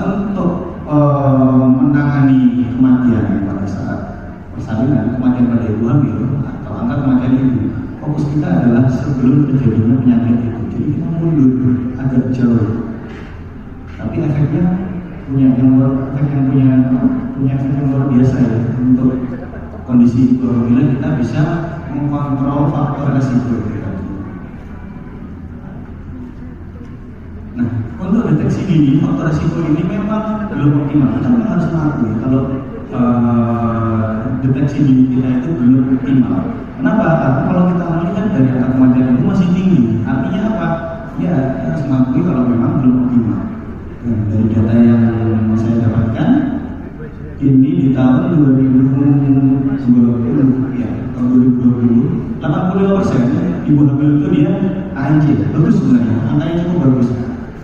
S5: untuk menangani kematian pada saat persalinan, kematian pada ibu hamil atau angka kematian ibu. Fokus kita adalah sebelum terjadinya penyakit itu. Jadi kita mundur agak jauh, tapi efeknya punya efek yang luar biasa ya. Untuk kondisi ibu hamil kita bisa mengontrol faktor resiko. Nah, untuk deteksi dini faktor resiko ini memang belum optimal. Kita harus mengakui kalau deteksi dini kita itu belum optimal. Kenapa? Karena kalau kita melihat dari angka kematian itu masih tinggi. Artinya apa? Ya, kita harus mengakui kalau memang belum optimal. Nah, dari data yang saya dapatkan, ini di tahun 2020, ya, tahun 2020, 85% ibu hamil itu dia ANC, bagus sebenarnya, angkanya cukup bagus.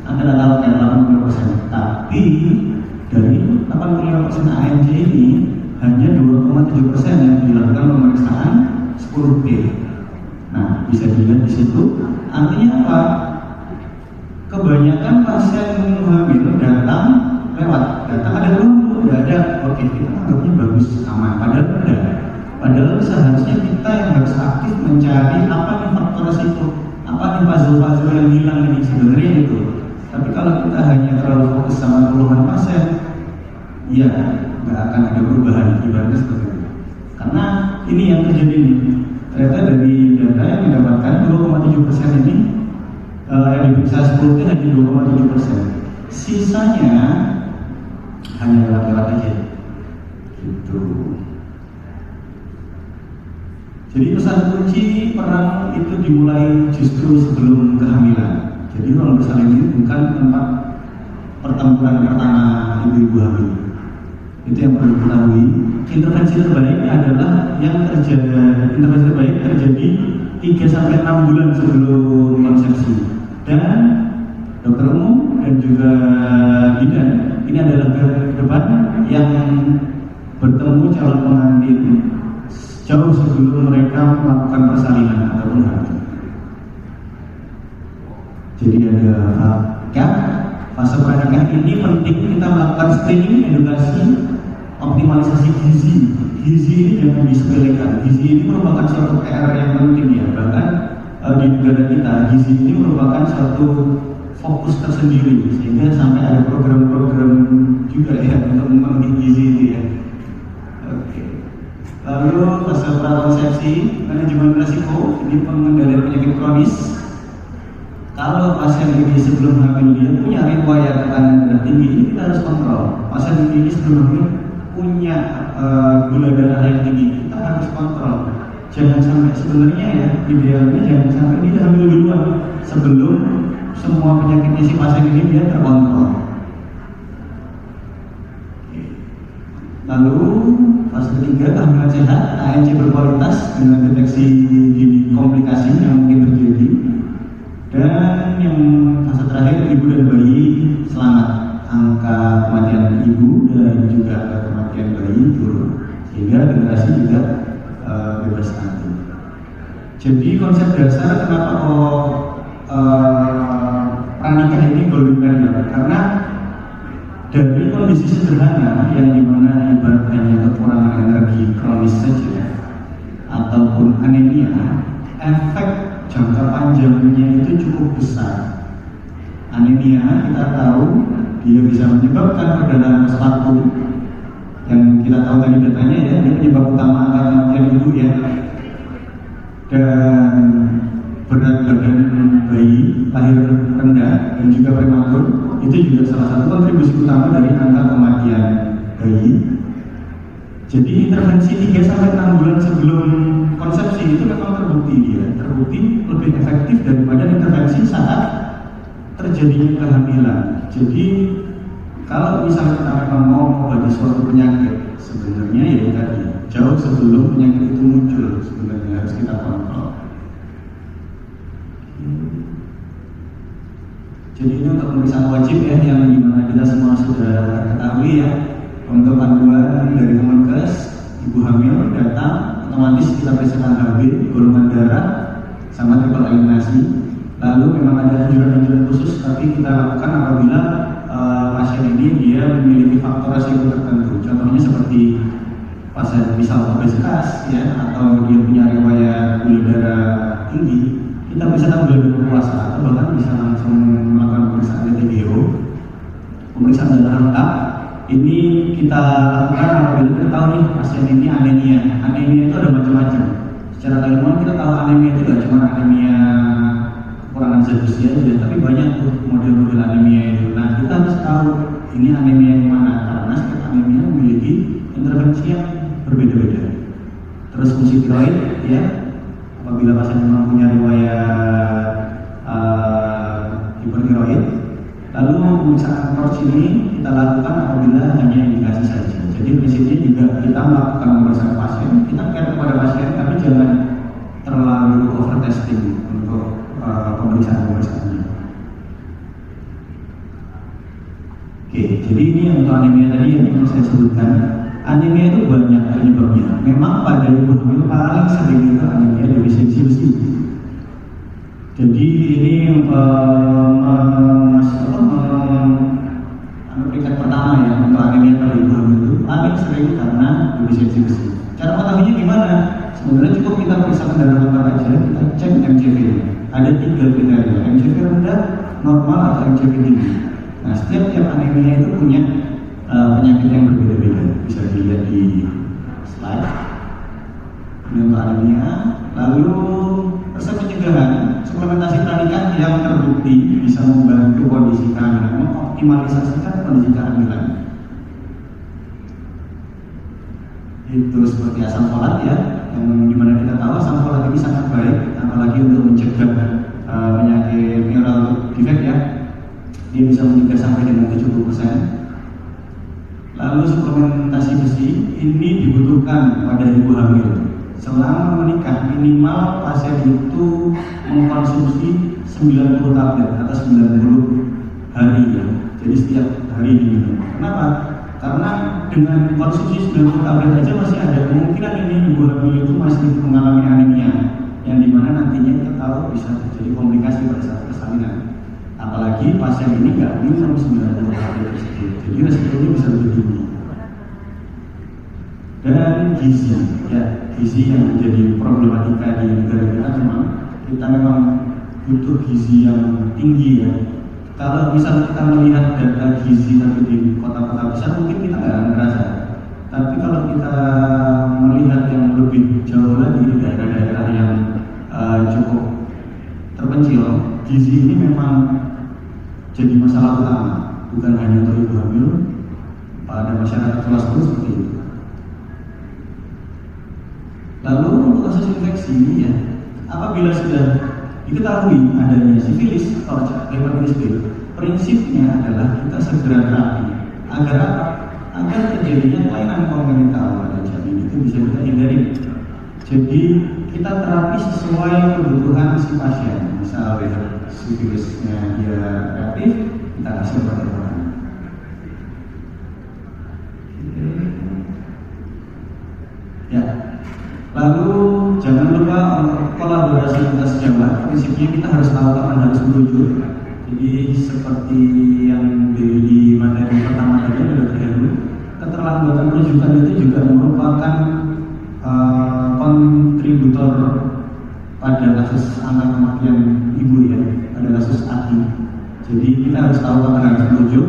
S5: Ada rata-rata 80%, tapi dari 85% ANC ini hanya 2,7% yang dilakukan pemeriksaan 10P. Nah, bisa dilihat di situ. Artinya apa? Kebanyakan pasien hamil datang lewat, ada dulu, tidak ada, oke, kita anggapnya bagus, aman. Padahal tidak. Padahal seharusnya kita yang harus aktif mencari apa nih faktor resiko, apa nih puzzle-puzzle yang hilang ini, sebenarnya itu. Tapi kalau kita hanya terlalu fokus sama keluhan pasien, ya nggak akan ada perubahan, ibaratnya seperti itu. Karena ini yang terjadi nih. Ternyata dari data yang didapatkan 2,7% ini yang diperiksa 10 itu hanya 2,7%. Sisanya hanya lewat-lewat aja. Gitu. Jadi pesan kunci perang itu dimulai justru sebelum kehamilan. Jadi kalau bersalin ini bukan tempat pertempuran pertama ibu-ibu hamil. Itu yang perlu diketahui. Intervensi terbaik adalah intervensi terbaik terjadi 3-6 bulan sebelum konsepsi. Dan dokter umum dan juga bidan ini adalah depan yang bertemu calon pengantin jauh sebelum mereka melakukan persalinan ataupun hamil. Jadi ada fase pernikahan ini penting kita melakukan screening, edukasi, optimalisasi gizi. Gizi ini jangan disepelekan. Gizi ini merupakan suatu PR yang penting ya. Bahkan di negara kita gizi ini merupakan suatu fokus tersendiri, sehingga sampai ada program-program juga ya untuk memenuhi gizi itu ya. Oke. Lalu fase prakonsepsi, manajemen resiko, ini pengendalian penyakit kronis. Kalau pasien ini sebelum hamil dia punya riwayat tekanan darah tinggi, ini kita harus kontrol. Pasien ini sebelum hamil punya gula darah yang tinggi, kita harus kontrol. Jangan sampai, sebenarnya ya idealnya jangan sampai dia hamil duluan sebelum semua penyakitnya si pasien ini dia terkontrol. Lalu fase ketiga, kehamilan sehat, ANC berkualitas dengan deteksi dini komplikasi yang mungkin terjadi. Dan yang fase terakhir, ibu dan bayi selamat, angka kematian ibu dan juga angka kematian bayi turun, sehingga generasi juga bebas stunting. Jadi konsep dasar kenapa kok pranikah ini golden period, karena dari kondisi sederhana yang dimana ibarat hanya kekurangan energi kronis saja ataupun anemia, efek jangka panjangnya itu cukup besar. Anemia kita tahu dia bisa menyebabkan perdarahan postpartum yang kita tahu tadi datanya ya, dia penyebab utama angka kematian ibu ya. Dan berat badan bayi lahir rendah dan juga prematur itu juga salah satu kontribusi utama dari angka kematian bayi. Jadi intervensi 3-6 bulan sebelum konsepsi itu memang terbukti lebih efektif daripada intervensi saat terjadinya kehamilan. Jadi kalau misalnya kita memang mau mengobati suatu penyakit, sebenarnya ya tadi jauh sebelum penyakit itu muncul sebenarnya harus kita kontrol. Jadi ini untuk pemeriksaan wajib ya, yang dimana kita semua sudah ketahui ya. Untuk panduan dari Kemenkes, ibu hamil datang, otomatis kita periksakan HB, golongan darah, sama triple eliminasi. Lalu memang ada anjuran-anjuran khusus, tapi kita lakukan apabila pasien ini dia memiliki faktor resiko tertentu. Contohnya seperti pasien misal obesitas ya, atau dia punya riwayat gula darah tinggi, kita periksakan gula darah puasa, atau bahkan bisa langsung melakukan pemeriksaan DTGO, pemeriksaan darah lengkap. Ini kita lakukan apabila kita tahu nih pasien ini anemia. Anemia itu ada macam-macam. Secara keilmuan kita tahu anemia itu tidak cuma anemia kekurangan zat besi aja, tapi banyak tuh model-model anemia itu. Nah kita harus tahu ini anemia yang mana, karena setiap anemia memiliki intervensi yang berbeda-beda. Terus fungsi tiroid ya, apabila pasien memang punya riwayat hipertiroid. Lalu pemeriksaan torch ini kita lakukan apabila hanya indikasi saja. Jadi prinsipnya juga kita melakukan pemeriksaan pasien, kita care kepada pasien, tapi jangan terlalu over testing untuk pemeriksaannya. Oke, jadi ini untuk anemia tadi yang saya sebutkan. Anemia itu banyak penyebabnya. Memang pada ibu hamil paling sering itu anemia defisiensi besi. Jadi ini peringkat pertama ya untuk anemia pada ibu hamil itu paling sering karena defisiensi besi. Cara mengetahuinya gimana? Sebenarnya cukup kita periksakan darah lengkap aja, kita cek MCV. Ada 3 kriteria, MCV rendah, normal atau MCV tinggi. Nah setiap anemia itu punya penyakit yang berbeda-beda. Bisa dilihat di slide. Ini untuk anemia. Lalu resep pencegahan, suplementasi pranikah yang terbukti bisa membantu kondisi kehamilan, mengoptimalisasikan kondisi kehamilan. Itu seperti asam folat ya, yang dimana kita tahu asam folat ini sangat baik, apalagi untuk mencegah penyakit neural defect ya. Dia bisa mencegah sampai dengan 70%. Lalu suplementasi besi ini dibutuhkan pada ibu hamil. Selama menikah minimal pasien itu mengkonsumsi 90 tablet atau 90 hari ya. Jadi setiap hari diminum. Kenapa? Karena dengan konsumsi 90 tablet aja masih ada kemungkinan ini ibu hamil itu masih mengalami anemia, yang dimana nantinya kita tahu bisa terjadi komplikasi pada saat persalinan. Apalagi pasien ini nggak minum 90 tablet tersebut, jadi resikonya bisa lebih tinggi. Dan gizi, ya gizi yang menjadi problematika di negara kita memang butuh gizi yang tinggi ya. Kalau misalnya kita melihat data gizi tapi di kota-kota besar mungkin kita nggak ngerasa. Tapi kalau kita melihat yang lebih jauh lagi di daerah-daerah yang cukup terpencil, gizi ini memang jadi masalah utama, bukan hanya untuk ibu hamil, pada masyarakat luas pun seperti itu. Lalu untuk kasus infeksi ya, apabila sudah diketahui adanya sifilis atau hepatitis B, prinsipnya adalah kita segera terapi agar apa? Agar terjadinya kelainan kongenital pada janin itu bisa kita hindari. Jadi kita terapi sesuai kebutuhan si pasien. Misal ya, sifilisnya dia reaktif, kita kasih obat-obatan. Ya. Lalu jangan lupa untuk kolaborasi lintas Jawa. Prinsipnya kita harus tahu kapan harus merujuk. Jadi seperti yang di materi pertama tadi adalah keterlambatan rujukan itu juga merupakan kontributor pada kasus angka kematian ibu ya, pada kasus AKI. Jadi kita harus tahu kapan harus merujuk.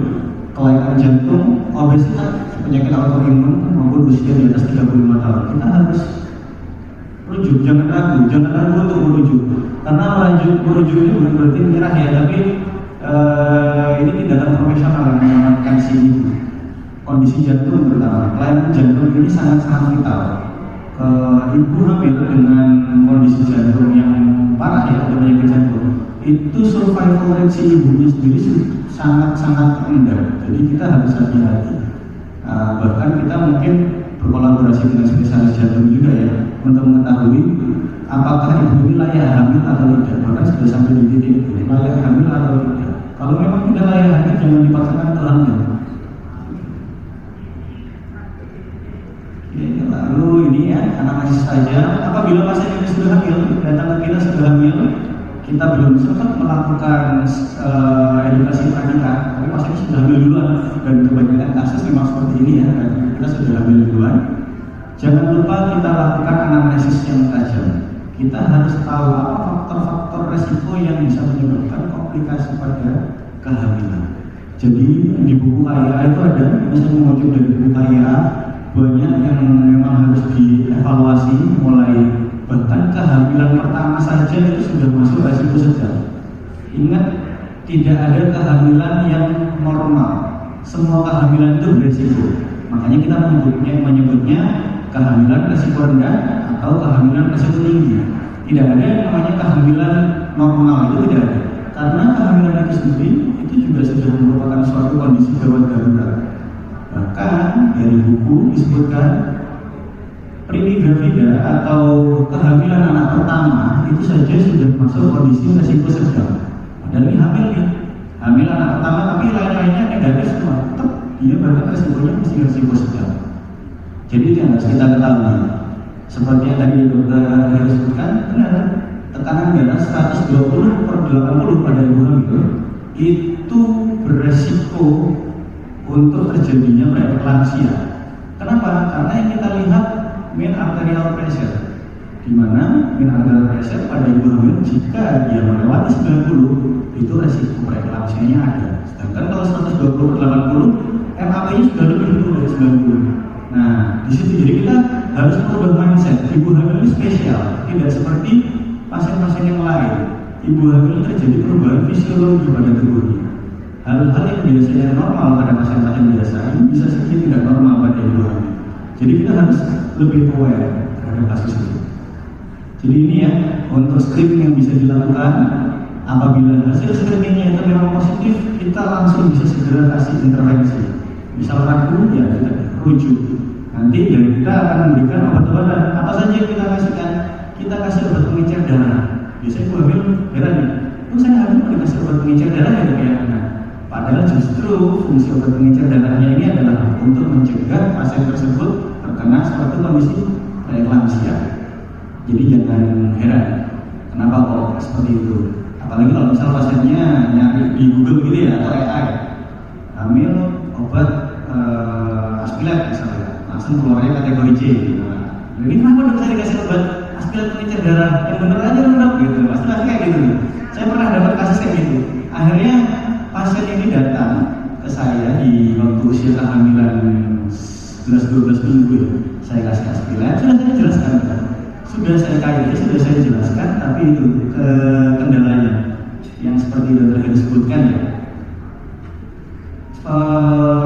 S5: Kelainan jantung, obesitas, penyakit autoimun maupun usia di atas 35 tahun, kita harus merujuk, jangan ragu untuk merujuk. Karena merujuk ini bukan berarti menyerah ya, tapi ini tindakan profesional yang menyelamatkan si ibu. Kondisi jantung terutama, kelainan jantung ini sangat-sangat vital. Ibu hamil dengan kondisi jantung yang parah ya, atau penyakit jantung, itu survival rate si ibunya sendiri sangat-sangat rendah. Jadi kita harus hati-hati. Bahkan kita mungkin berkolaborasi dengan spesialis jantung juga ya, untuk mengetahui apakah ibu ini layak hamil atau tidak. Bahkan sudah sampai di titik itu, layak hamil atau tidak. Kalau memang tidak layak hamil, jangan dipaksakan untuk hamil. Lalu ini ya, anamnesis saja. Apabila pasien ini sudah hamil, datang ke kita sudah hamil, kita belum sempat melakukan edukasi pranika, tapi pasien sudah hamil duluan, dan kebanyakan kasus memang seperti ini ya, dan kita sudah hamil duluan. Jangan lupa kita lakukan anamnesis yang tajam. Kita harus tahu apa faktor-faktor resiko yang bisa menyebabkan komplikasi pada kehamilan. Jadi di buku KIA itu ada, misalnya mengutip dari buku KIA, banyak yang memang harus dievaluasi, mulai bahkan kehamilan pertama saja itu sudah masuk resiko sedang. Ingat, tidak ada kehamilan yang normal, semua kehamilan itu beresiko. Makanya kita menyebutnya kehamilan resiko rendah atau kehamilan resiko tinggi. Tidak ada yang namanya kehamilan normal, itu tidak ada. Karena kehamilan itu sendiri itu juga sudah merupakan suatu kondisi gawat darurat. Bahkan dari buku disebutkan primigravida atau kehamilan anak pertama itu saja sudah masuk kondisi resiko sedang. Padahal ini hamil anak pertama, tapi lain-lainnya negatif semua. Tetap dia bahkan resikonya masih resiko sedang. Jadi itu yang harus kita ketahui. Seperti yang tadi dokter Heru sebutkan, benar, tekanan darah 120/80 pada ibu hamil itu beresiko untuk terjadinya preeklamsia. Kenapa? Karena yang kita lihat mean arterial pressure, di mana mean arterial pressure pada ibu hamil jika dia melewati 90 itu resiko preeklamsianya ada. Sedangkan kalau 120/80 MAP-nya sudah lebih dulu dari 90. Nah, di situ jadi kita harus merubah mindset. Ibu hamil ini spesial, tidak seperti pasien-pasien yang lain. Ibu hamil terjadi perubahan fisiologi pada tubuhnya. Hal-hal yang biasanya normal pada pasien-pasien biasa ini bisa saja tidak normal pada ibu hamil. Jadi kita harus lebih aware terhadap kasus itu. Jadi ini ya, untuk screening yang bisa dilakukan, apabila hasil screeningnya itu memang positif, kita langsung bisa segera kasih intervensi. Misal ragu, ya kita rujuk. Nanti dari kita akan memberikan obat-obatan. Apa saja yang kita kasihkan? Kita kasih obat pengencer darah. Biasanya ibu hamil heran ya, saya harus dikasih obat pengencer darah ya kayaknya. Padahal justru fungsi obat pengencer darahnya ini adalah untuk mencegah pasien tersebut terkena suatu kondisi preeklamsia. Jadi jangan heran kenapa kok seperti itu. Apalagi kalau misal pasiennya nyari di Google gitu ya, atau AI, hamil obat aspilat misalnya, langsung keluarnya kategori C. Jadi kenapa dok saya dikasih obat aspilat pengencer darah yang bener aja dok gitu, pasti kayak gitu. Saya pernah dapat kasus kayak gitu. Akhirnya pasien ini datang ke saya di waktu usia kehamilan 11-12 minggu. Saya kasih aspirat, sudah saya jelaskan, sudah saya jelaskan, tapi itu kendalanya yang seperti dokter Heri sebutkan ya.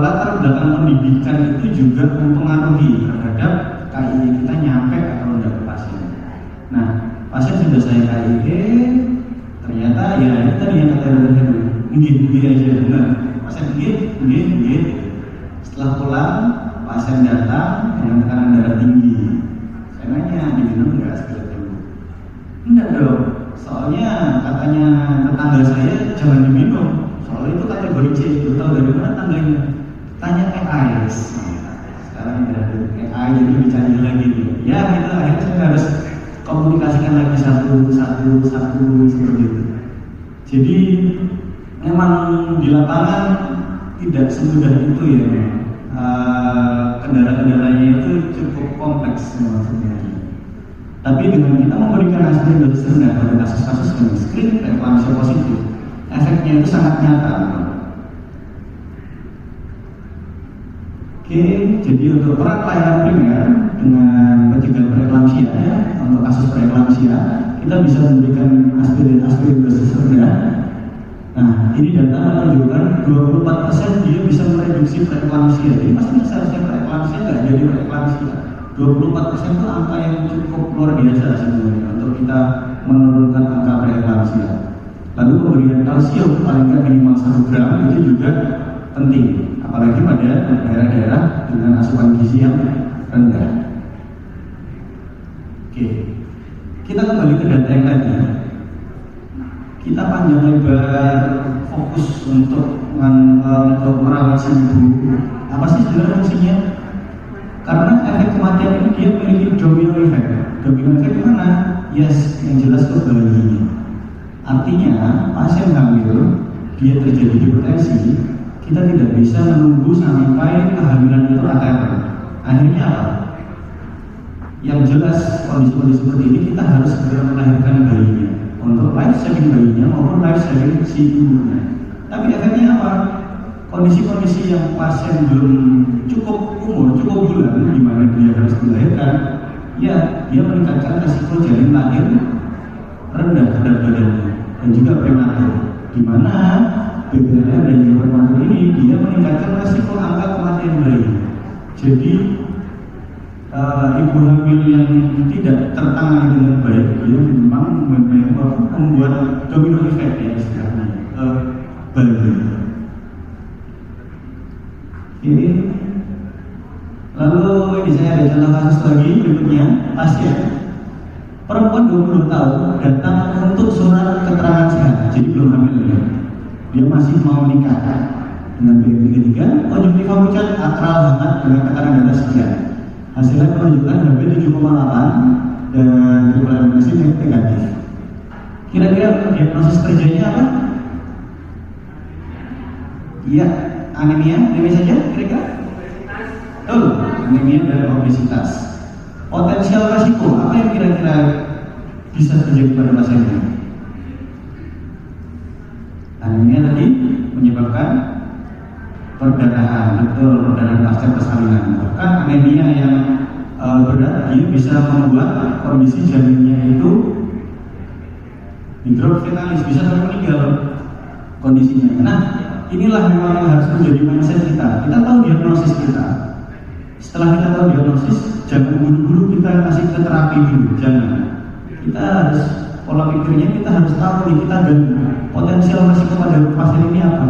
S5: Latar belakang pendidikan itu juga mempengaruhi terhadap KIE kita nyampe atau tidak ke pasien. Nah, pasien sudah saya KIE, ternyata ya itu tadi yang kata dokter Heri, mungkin aja benar. Pasien mungkin. Setelah pulang, pasien datang dengan tekanan darah tinggi. Saya nanya, diminum nggak spirit dulu? Enggak dong, soalnya katanya tetangga saya jangan diminum. Soalnya itu kategori C, itu tahu dari mana tangganya? Tanya AI. Sekarang ada AI jadi dicari lagi. Ya itu akhirnya saya harus komunikasikan lagi satu seperti itu. Jadi memang di lapangan tidak semudah itu ya. Kendala-kendalanya itu cukup kompleks sebenarnya. Tapi dengan kita memberikan aspirin dosis rendah pada kasus-kasus dengan screen preeklamsia positif, efeknya itu sangat nyata. Oke, jadi untuk peran pelayanan primer dengan pencegahan preeklamsia ya, untuk kasus preeklamsia kita bisa memberikan aspirin dosis rendah. Nah, ini data menunjukkan 24% dia bisa mereduksi preeklamsia. Jadi pastinya seharusnya preeklamsia nggak jadi preeklamsia. 24% itu angka yang cukup luar biasa sebenarnya untuk kita menurunkan angka preeklamsia. Lalu pemberian kalsium paling nggak minimal 1 gram itu juga penting, apalagi pada daerah-daerah dengan asupan gizi yang rendah. Oke, kita kembali ke data yang tadi. Kita panjang lebar fokus untuk merawat si ibu. Apa sih sebenarnya fungsinya? Karena efek kematian ini dia memiliki domino effect. Domino effect mana? Yes, yang jelas ke bayinya. Artinya pasien hamil dia terjadi hipertensi, kita tidak bisa menunggu sampai kehamilan itu akhir. Akhirnya apa? Yang jelas kondisi-kondisi seperti ini kita harus segera melahirkan bayinya. Untuk life saving bayinya maupun life saving si ibunya. Tapi efeknya apa? Kondisi-kondisi yang pasien belum cukup umur, cukup bulan, di mana dia harus dilahirkan, ya dia meningkatkan resiko janin lahir rendah berat badannya dan juga prematur. Di mana BBM dan juga prematur ini dia meningkatkan resiko angka kematian bayi. Jadi ibu hamil yang tidak tertangani dengan baik dia memang membuat domino effect ya istilahnya bayi. Ini lalu ini saya ada contoh kasus lagi berikutnya, pasien perempuan 20 tahun datang untuk surat keterangan sehat, jadi belum hamil ya. Dia masih mau menikah dengan BMI 3, konjungtiva pucat akral hangat dengan tekanan darah sekian. Hasilnya menunjukkan HB 7,8 dan triple eliminasi negatif. Kira-kira diagnosis kerjanya apa? Iya, anemia saja kira-kira? Betul, anemia dan obesitas. Potensial resiko apa yang kira-kira bisa terjadi pada pasiennya? Anemia tadi menyebabkan perdarahan, betul, perdarahan pasca persalinan. Bahkan anemia yang berat dia bisa membuat kondisi janinnya itu hidrofetalis, bisa sampai meninggal kondisinya. Nah, inilah memang yang harus menjadi mindset kita. Kita tahu diagnosis kita. Setelah kita tahu diagnosis, jangan buru-buru kita kasih ke terapi dulu, jangan. Kita harus pola pikirnya kita harus tahu nih kita dan potensial resiko pada pasien ini apa.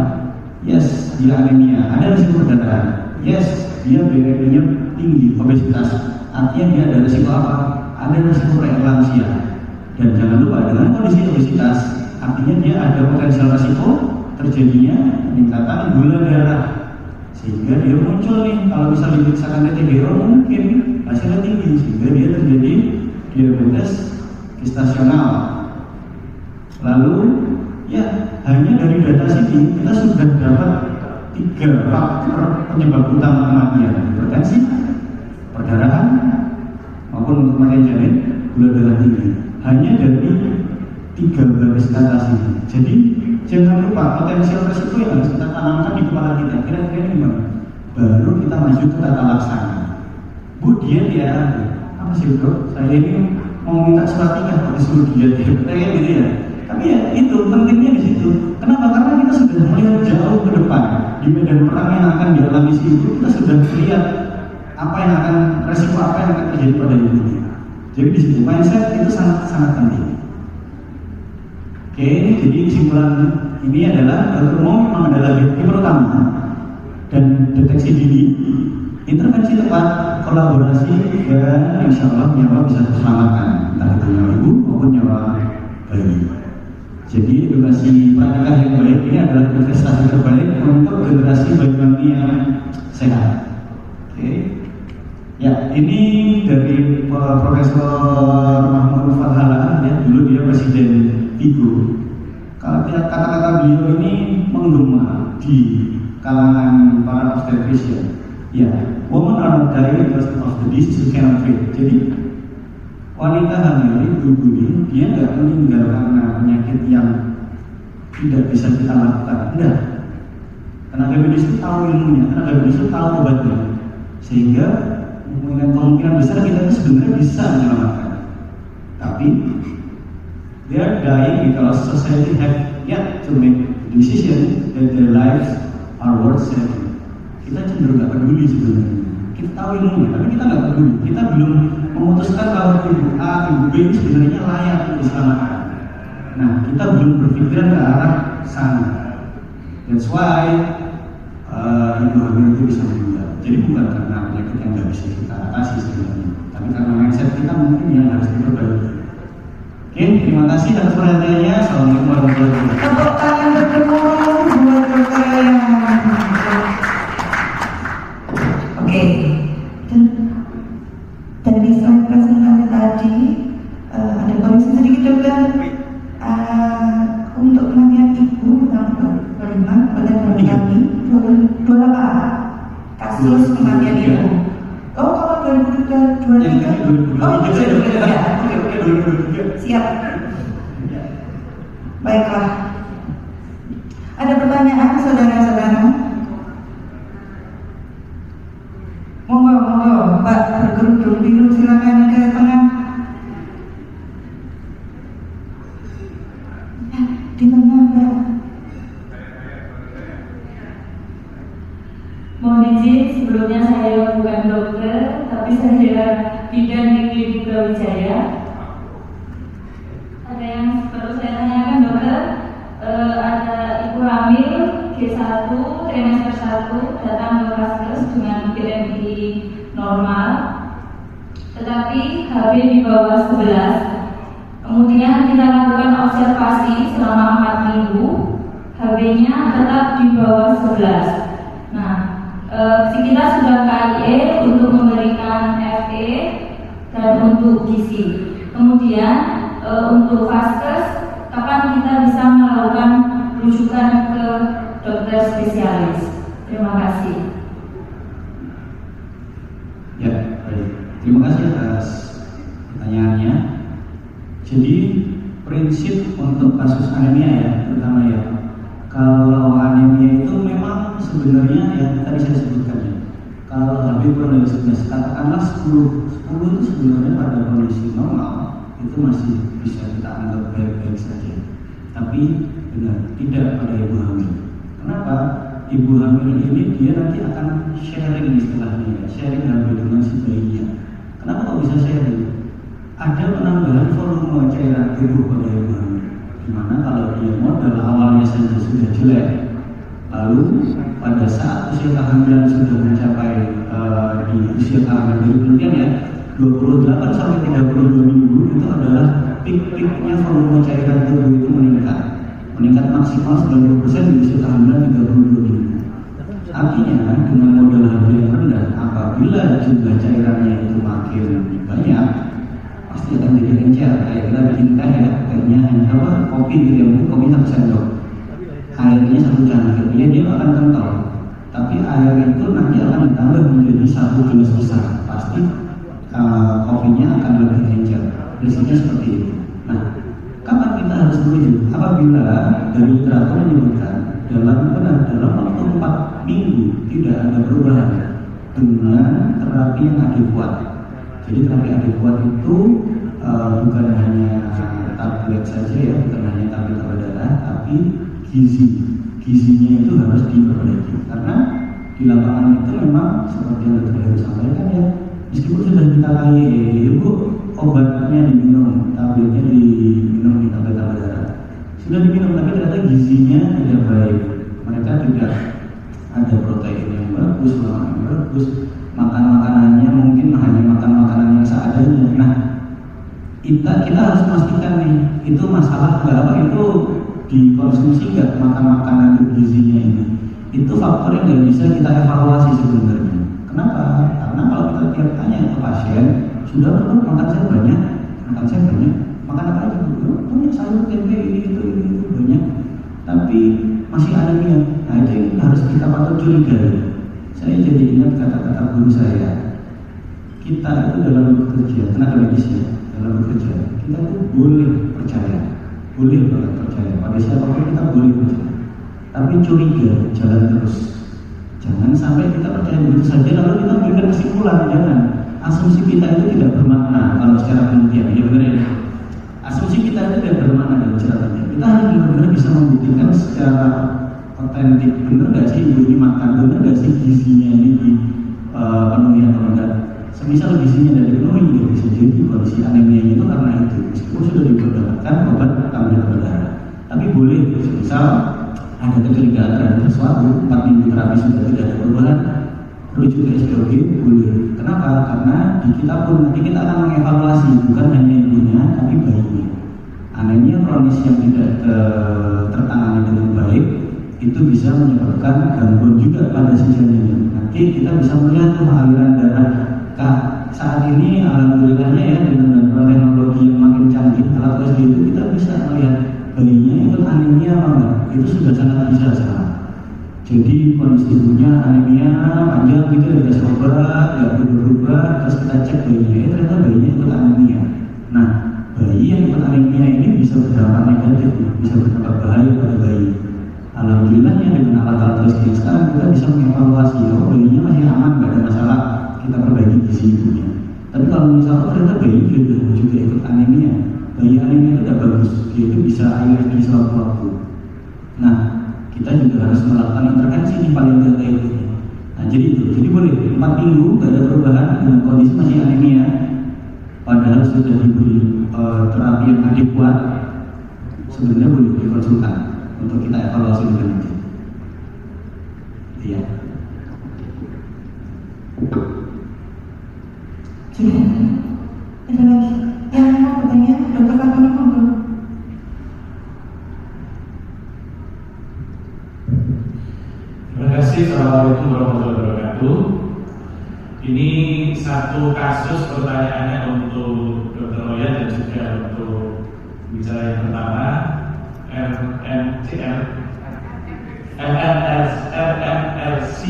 S5: Yes, dia anemia, ada risiko perdarahan. Yes, dia BMI-nya tinggi, obesitas. Artinya dia ada risiko apa? Ada risiko preeklamsia. Dan jangan lupa dengan kondisi obesitas, artinya dia ada potensial risiko terjadinya peningkatan gula darah. Sehingga dia muncul nih, kalau bisa diperiksakan TTGO mungkin hasilnya tinggi, sehingga dia terjadi diabetes gestasional. Lalu ya hanya dari data sini kita sudah dapat 3 faktor penyebab utama kematian: hipertensi, perdarahan, maupun untuk kematian janin gula darah tinggi. Hanya dari 3 baris kata sini. Jadi jangan lupa potensial resiko yang harus kita tanamkan di kepala kita. Kira-kira gimana? Baru kita maju ke tata laksana. Bu, diet ya? Apa sih bro? Saya ini mau minta surat nikah, pakai suruh diet ya? Kayak gitu ya. Tapi Iya, itu pentingnya di situ. Kenapa? Karena kita sudah melihat jauh ke depan di medan perang yang akan dialami si ibu. Kita sudah melihat apa yang akan resiko apa yang akan terjadi pada ibunya. Jadi di situ mindset itu sangat penting. Oke, jadi kesimpulan ini adalah dokter umum memang adalah gatekeeper utama dan deteksi dini, intervensi tepat, kolaborasi, dan insya Allah nyawa bisa terselamatkan, entah itu nyawa ibu maupun nyawa bayi. Jadi edukasi pranikah yang baik ini adalah investasi terbaik untuk generasi Banyuwangi yang sehat. Oke, ya ini dari Profesor Mahmud Fadhala, ya dulu dia presiden Vigo. Kalau kata-kata beliau ini menggema di kalangan para obstetrician. Ya, women are not dying because of the disease you cannot treat. Jadi wanita hamil ibu ini dia nggak meninggal karena penyakit yang tidak bisa kita lakukan. Enggak. Tenaga medis itu tahu ilmunya, tenaga medis itu tahu obatnya, sehingga kemungkinan besar kita itu sebenarnya bisa menyelamatkan. Tapi they are dying because society have yet to make decision that their lives are worth saving. Kita cenderung nggak peduli sebenarnya. Kita tahu ilmunya, tapi kita nggak peduli. Kita belum memutuskan kalau ibu A, ibu B itu sebenarnya layak untuk diselamatkan. Nah, kita belum berpikiran ke arah sana. That's why ibu hamil itu bisa meninggal. Jadi bukan karena penyakit yang nggak bisa kita atasi sebenarnya, tapi karena mindset kita mungkin yang harus diperbaiki. Oke, terima kasih atas perhatiannya. Assalamualaikum warahmatullahi wabarakatuh.
S3: Tepuk tangan bertemu buat dokter yang oke. Dari slide presentasi tadi ada koreksi sedikit dokter. Untuk kematian ibu tahun 2005 pada kami 28 kasus kematian ibu. Oh, kalau 2023 oh, siap. Baiklah. Ada pertanyaan saudara-saudara? Monggo, Pak berkerudung biru silakan ke tengah. Di tengah, Mbak.
S6: Mohon izin, sebelumnya saya bukan dokter, tapi saya bidan di Klinik Brawijaya. Ada yang perlu saya tanyakan dokter? Ada ibu hamil G1 trimester 1 datang ke vaskes dengan BMI normal, tetapi HB di bawah 11. Kemudian kita lakukan observasi selama 4 minggu, HB-nya tetap di bawah 11. Nah, kita sudah KIE untuk memberikan FE dan untuk gizi. Kemudian untuk vaskes, kapan kita bisa melakukan rujukan ke dokter spesialis? Terima kasih.
S5: Ya, baik. Terima kasih atas pertanyaannya. Jadi prinsip untuk kasus anemia ya, terutama ya. Kalau anemia itu memang sebenarnya ya tadi saya sebutkan ya. Kalau HB kurang dari 11, katakanlah 10 itu sebenarnya pada kondisi normal itu masih bisa kita anggap baik-baik saja. Tapi benar tidak pada ibu hamil. Kenapa? Ibu hamil ini dia nanti akan sharing istilahnya ya, sharing HB dengan si bayinya. Kenapa kok bisa sharing? Ada penambahan volume cairan tubuh pada ibu hamil. Dimana kalau dia modal awalnya saja sudah jelek, lalu pada saat usia kehamilan sudah mencapai di usia kehamilan penelitian ya 28 sampai 32 minggu itu adalah peak-peaknya volume cairan tubuh itu meningkat maksimal 90% di usia kehamilan 32 minggu. Artinya dengan modal HB yang rendah, apabila jumlah cairannya itu makin banyak, pasti akan jadi encer. Kayak kita bikin teh ya, kayaknya hanya kopi gitu ya, mungkin kopi 1 sendok, airnya 1 cangkir, dia akan kental. Tapi air itu nanti akan ditambah menjadi 1 gelas besar, pasti kopinya akan lebih encer. Prinsipnya seperti itu. Nah, kapan kita harus merujuk? Apabila dari literatur menyebutkan dalam waktu 4 minggu tidak ada perubahan dengan terapi yang adekuat. Jadi terapi adekuat itu bukan hanya tablet saja ya, bukan hanya tablet tambah darah, tapi gizinya itu harus diperbaiki. Karena di lapangan itu memang seperti yang Dr. Heru sampaikan ya, meskipun sudah kita ibu obatnya diminum, tabletnya diminum di tablet tambah darah, sudah diminum tapi ternyata gizinya tidak baik. Mereka tidak ada protein yang bagus, lemak yang bagus, makan makanannya mungkin hanya makan makanan yang seadanya. Nah, kita harus memastikan nih, itu masalah nggak apa itu dikonsumsi nggak makan makanan bergizinya ini. Itu faktor yang nggak bisa kita evaluasi sebenarnya. Kenapa? Karena kalau kita tiap tanya ke pasien, sudah belum makan saya banyak, makan apa aja banyak, sayur, tempe, ini itu banyak, tapi masih anemia. Nah itu yang harus kita patut curigai. Saya jadi ingat kata-kata guru saya. Kita itu dalam bekerja, tenaga medis ya, dalam bekerja, kita tuh boleh percaya pada siapapun, kita boleh percaya. Tapi curiga, jalan terus. Jangan sampai kita percaya begitu saja lalu kita memberikan kesimpulan. Jangan. Asumsi kita itu tidak bermakna kalau secara penelitian, ya benar ya. Asumsi kita itu tidak bermakna dalam secara penelitian. Kita harus benar-benar bisa membuktikan secara otentik, benar nggak sih ibu ini makan, benar nggak sih gizinya ini dipenuhi atau enggak. Semisal gizinya dari penuhi, ya bisa jadi kondisi anemia itu karena itu, meskipun sudah diberikan obat tambah darah. Tapi boleh, misal ada kecurigaan terhadap sesuatu, 4 minggu terapi sudah tidak ada perubahan, rujuk ke SPOG boleh. Kenapa? Karena di kita pun nanti kita akan mengevaluasi bukan hanya ibunya tapi bayinya. Anemia kronis yang tidak tertangani dengan baik itu bisa menyebabkan gangguan juga pada si janin. Nanti kita bisa melihat tuh aliran darah. Saat ini alhamdulillahnya ya dengan bantuan teknologi yang makin canggih, alat USG itu kita bisa melihat bayinya ikut anemia apa enggak. Itu sudah sangat bisa sekarang. Jadi kondisi ibunya anemia panjang gitu, ada obat, nggak berubah, terus kita cek bayinya, ternyata bayinya ikut anemia. Nah, bayi yang ikut anemia ini bisa berdampak negatif, bisa berdampak bahaya pada bayi. Alhamdulillahnya dengan alat-alat USG sekarang kita bisa mengevaluasi, oh bayinya masih aman, nggak ada masalah, kita perbaiki gizi ibunya. Tapi kalau misalnya ternyata bayi juga ikut anemia, bayi anemia itu tidak bagus, dia itu bisa air di suatu waktu. Nah, kita juga harus melakukan intervensi di paling tidak itu. Nah, jadi boleh 4 minggu tidak ada perubahan dengan kondisi masih anemia, padahal sudah diberi terapi yang adekuat, sebenarnya boleh dikonsultan untuk kita evaluasi lebih lanjut. Iya.
S3: Ada lagi yang mau bertanya, Dokter Fatma monggo.
S1: Terima kasih. Assalamualaikum warahmatullahi wabarakatuh. Ini satu kasus pertanyaannya untuk Dr. Oya dan juga untuk bicara yang pertama RMRC.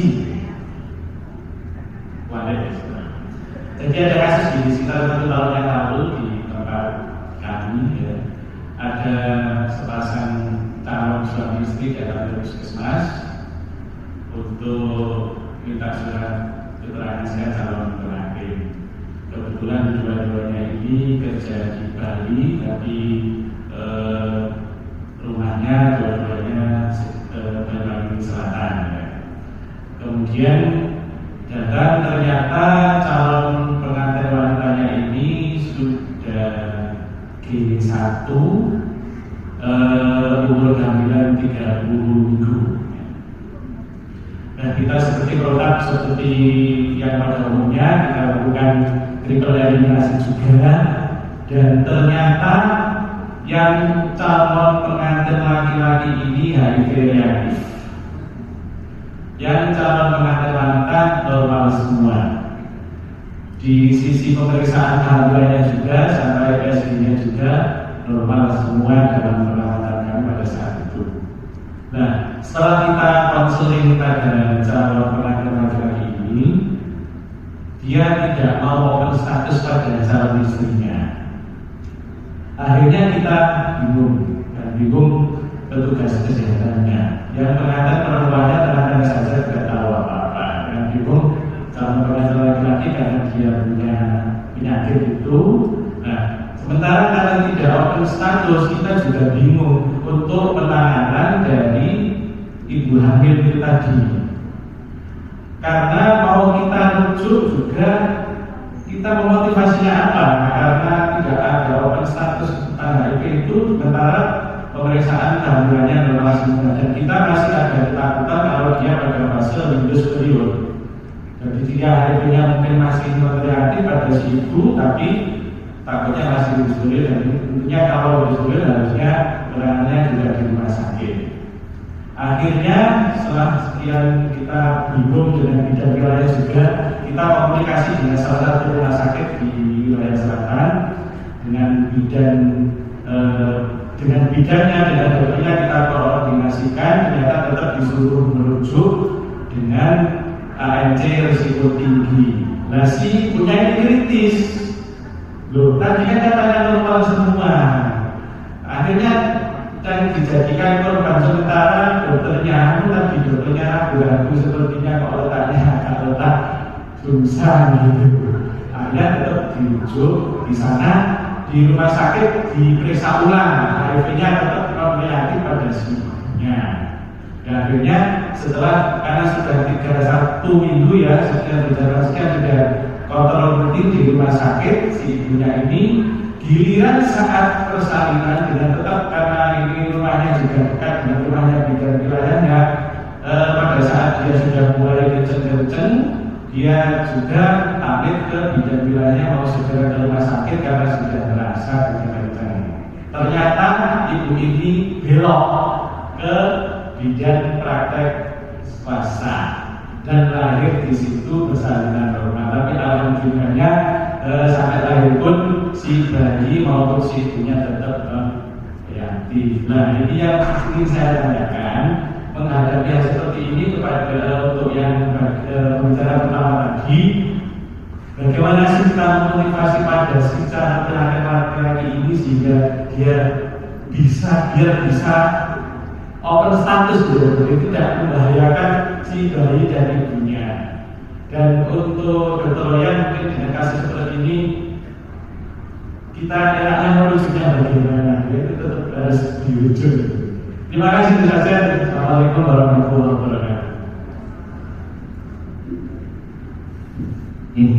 S1: Jadi ada kasus di sekitar 1 tahun yang lalu di tempat kami ya, ada sepasang calon suami istri datang ke puskesmas untuk minta surat keterangan sehat calon pengantin. Kebetulan dua-duanya ini kerja di Bali, tapi rumahnya dua-duanya Bali Selatan ya. Kemudian datang, ternyata calon pengantin wanitanya ini sudah G1, umur kehamilan 30 minggu. Nah, kita seperti produk seperti yang pada umumnya kita lakukan triple eliminasi juga, dan ternyata yang calon pengantin laki-laki ini HIV reaktif. Yang calon pengantin wanita normal semua. Di sisi pemeriksaan kehamilannya juga sampai PSG-nya juga normal semua dalam perawatan kami pada saat itu. Nah, setelah kita konseling pada calon pengantin laki-laki ini, dia tidak mau open status pada calon istrinya. Akhirnya kita bingung petugas kesehatannya. Yang pengantin perempuannya ternyata saja tidak tahu apa-apa, dan bingung calon pengantin laki-laki karena dia punya penyakit itu. Nah, sementara karena tidak open status
S5: hamil tadi. Karena mau kita rujuk juga, kita memotivasinya apa? Karena tidak ada open status HIV itu sementara pemeriksaan kehamilannya normal semua, dan kita masih ada ketakutan kalau dia pada fase induce period. Jadi dia HIV-nya mungkin masih non-reaktif pada si ibu, tapi takutnya masih induce period, dan tentunya kalau induce period harusnya penanganannya juga di rumah sakit. Akhirnya setelah sekian kita bingung dengan bidang wilayah juga, kita komunikasi dengan salah satu rumah sakit di wilayah selatan dengan bidangnya, dengan dokternya kita koordinasikan, ternyata tetap disuruh merujuk dengan ANC risiko tinggi. Nah si punya ini kritis, loh tadi kan katanya normal semua. Akhirnya dan dijadikan korban sementara dokternya, tapi dokternya ragu-ragu sepertinya kok letak susah gitu. Akhirnya tetap dirujuk di sana, di rumah sakit diperiksa ulang, HIV-nya tetap non-reaktif pada sinya. Dan akhirnya setelah karena sudah 1 minggu ya, sudah berjalan sekian, sudah kontrol rutin di rumah sakit si ibunya ini. Giliran saat persalinan dengan tetap karena ini rumahnya juga dekat dengan rumahnya bidang wilayahnya, pada saat dia sudah mulai kenceng-kenceng, dia juga pamit ke bidang wilayahnya mau segera ke rumah sakit karena sudah merasa kenceng-kenceng. Ternyata ibu ini belok ke bidang praktek swasta dan lahir di situ persalinan normal. Tapi alhamdulillahnya sampai lahir pun si bayi maupun si ibunya tetap reaktif. Nah ini yang ingin saya tanyakan menghadapi yang seperti ini kepada untuk yang pembicara pertama tadi, bagaimana sih kita memotivasi pada si calon laki-laki ini sehingga dia bisa open status jadi tidak membahayakan si bayi dan ibunya. Dan untuk Dr. Loyan mungkin dengan kasus seperti ini kita enaknya merujuknya bagaimana, itu tetap harus dirujuk. Terima kasih itu saja. Assalamualaikum warahmatullahi wabarakatuh.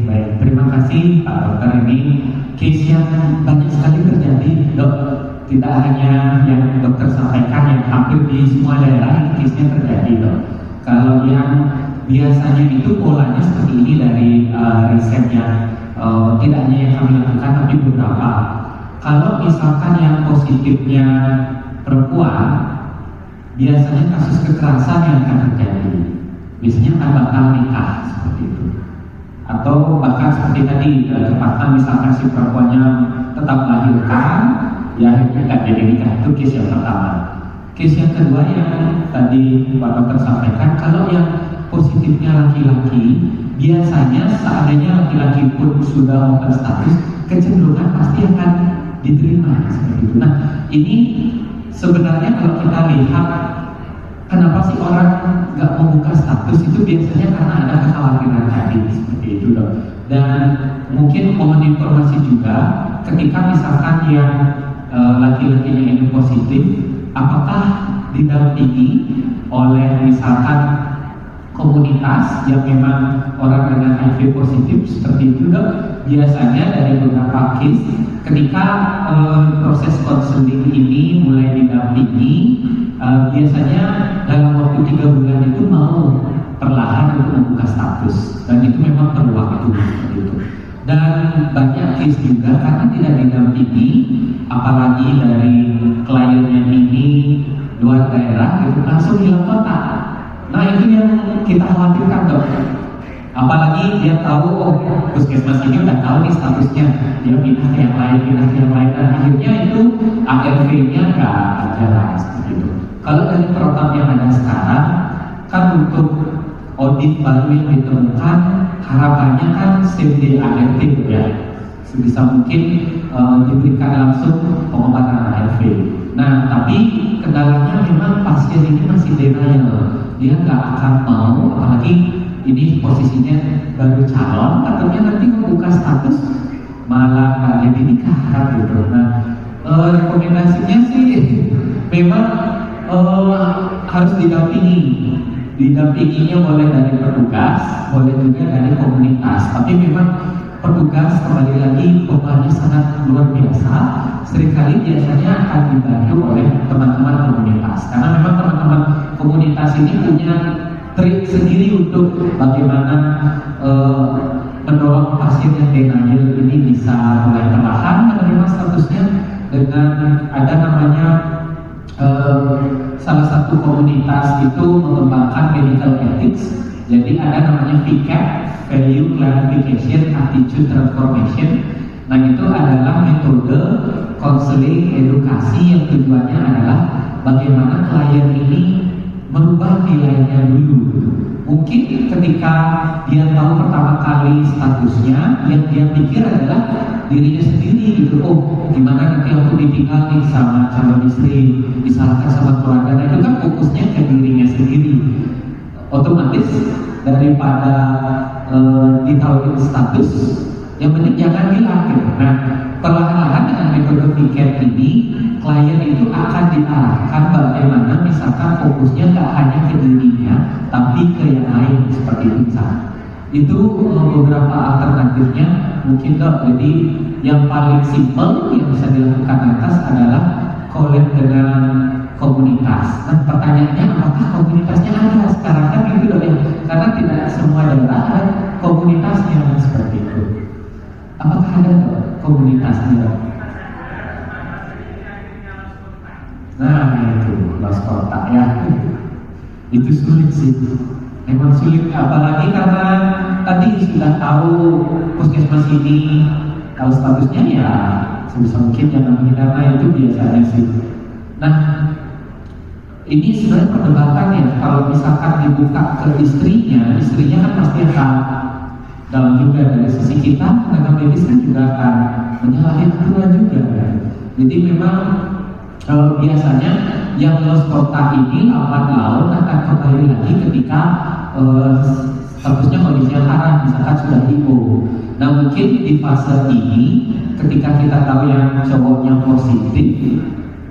S4: Baik, terima kasih Pak Dokter. Ini case yang banyak sekali terjadi, dok. Tidak hanya yang dokter sampaikan, yang hampir di semua daerah ini case-nya terjadi, dok. Kalau yang biasanya itu polanya seperti ini dari risetnya, tidak hanya yang kami lakukan tapi beberapa. Kalau misalkan yang positifnya perempuan, biasanya kasus kekerasan yang akan terjadi, biasanya akan batal nikah seperti itu, atau bahkan seperti tadi terpaksa misalkan si perempuannya tetap melahirkan, ya akhirnya nggak jadi nikah. Itu case yang pertama. Case yang kedua yang tadi Pak Dokter sampaikan, kalau yang positifnya laki-laki, biasanya seandainya laki-laki pun sudah open status, kecenderungan pasti akan diterima seperti itu. Nah ini sebenarnya kalau kita lihat kenapa sih orang nggak membuka status, itu biasanya karena ada kekhawatiran tadi seperti itu, dok. Dan mungkin mohon informasi juga, ketika misalkan yang laki-lakinya ini positif, apakah didampingi oleh misalkan komunitas yang memang orang dengan HIV positif seperti itu, dok? Biasanya dari beberapa case, ketika proses konseling ini mulai didampingi, biasanya dalam waktu 3 bulan itu mau perlahan untuk membuka status, dan itu memang perlu waktu seperti itu. Dan banyak case juga karena tidak didampingi, apalagi dari kliennya ini luar daerah, itu langsung hilang kontak. Nah itu yang kita khawatirkan, dok. Apalagi dia tahu, oh puskesmas ini udah tahu nih statusnya, dia pindah ke yang lain, dan akhirnya itu ARV-nya nggak jalan seperti itu. Kalau dari program yang ada sekarang, kan untuk audit baru yang ditemukan, harapannya kan same-day ARV ya, sebisa mungkin diberikan langsung pengobatan ARV. Nah tapi kendalanya memang pasien ini masih denial, dia nggak akan mau, apalagi ini posisinya baru calon, katanya nanti membuka status malah nggak jadi nikah gitu. Nah rekomendasinya sih memang harus didampingi didampinginya boleh dari petugas, boleh juga dari komunitas. Tapi memang petugas kembali lagi bebannya sangat luar biasa. Seringkali biasanya akan dibantu oleh teman-teman komunitas, karena memang teman-teman komunitas ini punya trik sendiri untuk bagaimana mendorong pasien yang denial ini bisa mulai perlahan menerima statusnya dengan ada namanya salah satu komunitas itu mengembangkan medical ethics. Jadi ada namanya VCAP, Value Clarification Attitude Transformation. Nah, itu adalah metode konseling edukasi yang tujuannya adalah bagaimana klien ini merubah nilainya dulu. Mungkin ketika dia tahu pertama kali statusnya, yang dia pikir adalah dirinya sendiri gitu. Oh, gimana nanti aku ditinggal nih sama calon istri, disalahkan sama keluarga. Nah, itu kan fokusnya ke dirinya sendiri. Otomatis daripada ditawarin status, yang penting jangan bilang gitu. Nah, perlahan-lahan dengan metode VCAP ini, klien itu akan diarahkan bagaimana misalkan fokusnya nggak hanya ke dirinya, tapi ke yang lain seperti itu misalnya. Itu beberapa alternatifnya mungkin dok. Jadi yang paling simpel yang bisa dilakukan atas adalah collab dengan komunitas. Nah, pertanyaannya apakah komunitasnya ada sekarang kan gitu dok ya? Karena tidak semua daerah ada komunitasnya seperti itu. Apakah ada dok komunitasnya dok? Nah itu los kotak ya. Itu sulit sih. Memang sulit, apalagi karena tadi sudah tahu puskesmas ini, tahu statusnya ya sebisa mungkin jangan menghindar, itu biasanya sih. Nah, ini sebenarnya perdebatan ya, kalau misalkan dibuka ke istrinya kan pasti akan dalam juga dari sisi kita, tenaga medis kan juga akan menyalahi aturan juga. Jadi memang biasanya yang los kota ini lambat laun akan kembali lagi ketika statusnya kondisinya parah, misalkan sudah hipo. Nah, mungkin di fase ini ketika kita tahu yang cowoknya positif,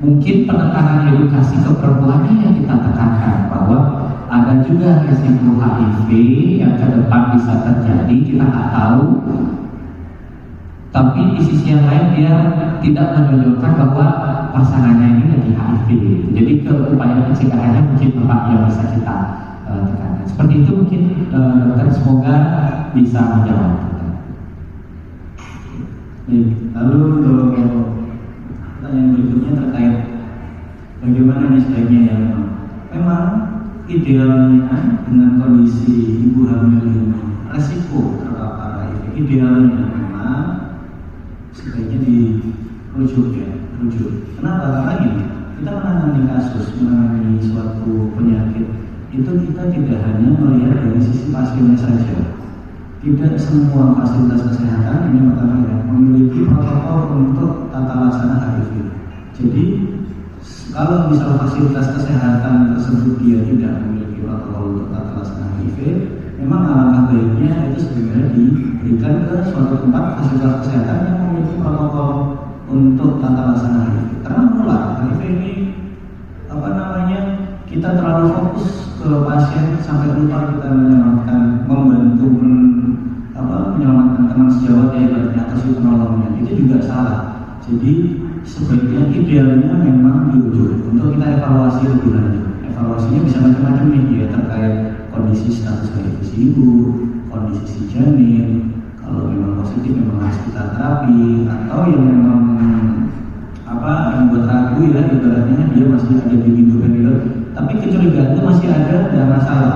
S4: mungkin penekanan edukasi ke perempuannya yang kita tekankan bahwa ada juga resiko HIV yang ke depan bisa terjadi, kita nggak tahu. Tapi di sisi yang lain dia tidak menunjukkan bahwa pasangannya ini lagi HIV. Jadi ke upaya pencegahannya mungkin Bapak yang bisa kita tekankan. Seperti itu mungkin dokter, semoga bisa menjawab.
S5: Lalu untuk pertanyaan berikutnya terkait bagaimana nih sebaiknya ya, memang idealnya dengan kondisi ibu hamil ini resiko terpapar HIV idealnya memang sebaiknya dirujuk ya, rujuk. Kenapa? Karena gini, kita menangani kasus, menangani suatu penyakit itu kita tidak hanya melihat dari sisi pasiennya saja. Tidak semua fasilitas kesehatan ini pertama ya memiliki protokol untuk tata laksana HIV. Jadi kalau misal fasilitas kesehatan tersebut dia tidak memiliki protokol untuk tata laksana HIV, memang alangkah baiknya itu sebenarnya diberikan ke suatu tempat fasilitas kesehatan yang memiliki protokol untuk tata laksana HIV. Karena menular HIV ini kita terlalu fokus ke pasien sampai lupa kita menyelamatkan, membantu menyelamatkan teman sejawatnya ibaratnya atau si penolongnya, itu juga salah. Jadi sebaiknya idealnya memang dirujuk untuk kita evaluasi lebih lanjut. Evaluasinya bisa macam-macam nih ya, terkait kondisi status HIV ibu, kondisi si janin, kalau memang positif memang harus kita terapi, atau yang memang membuat ragu ya ibaratnya dia masih ada di window, tapi kecurigaan itu masih ada, tidak masalah,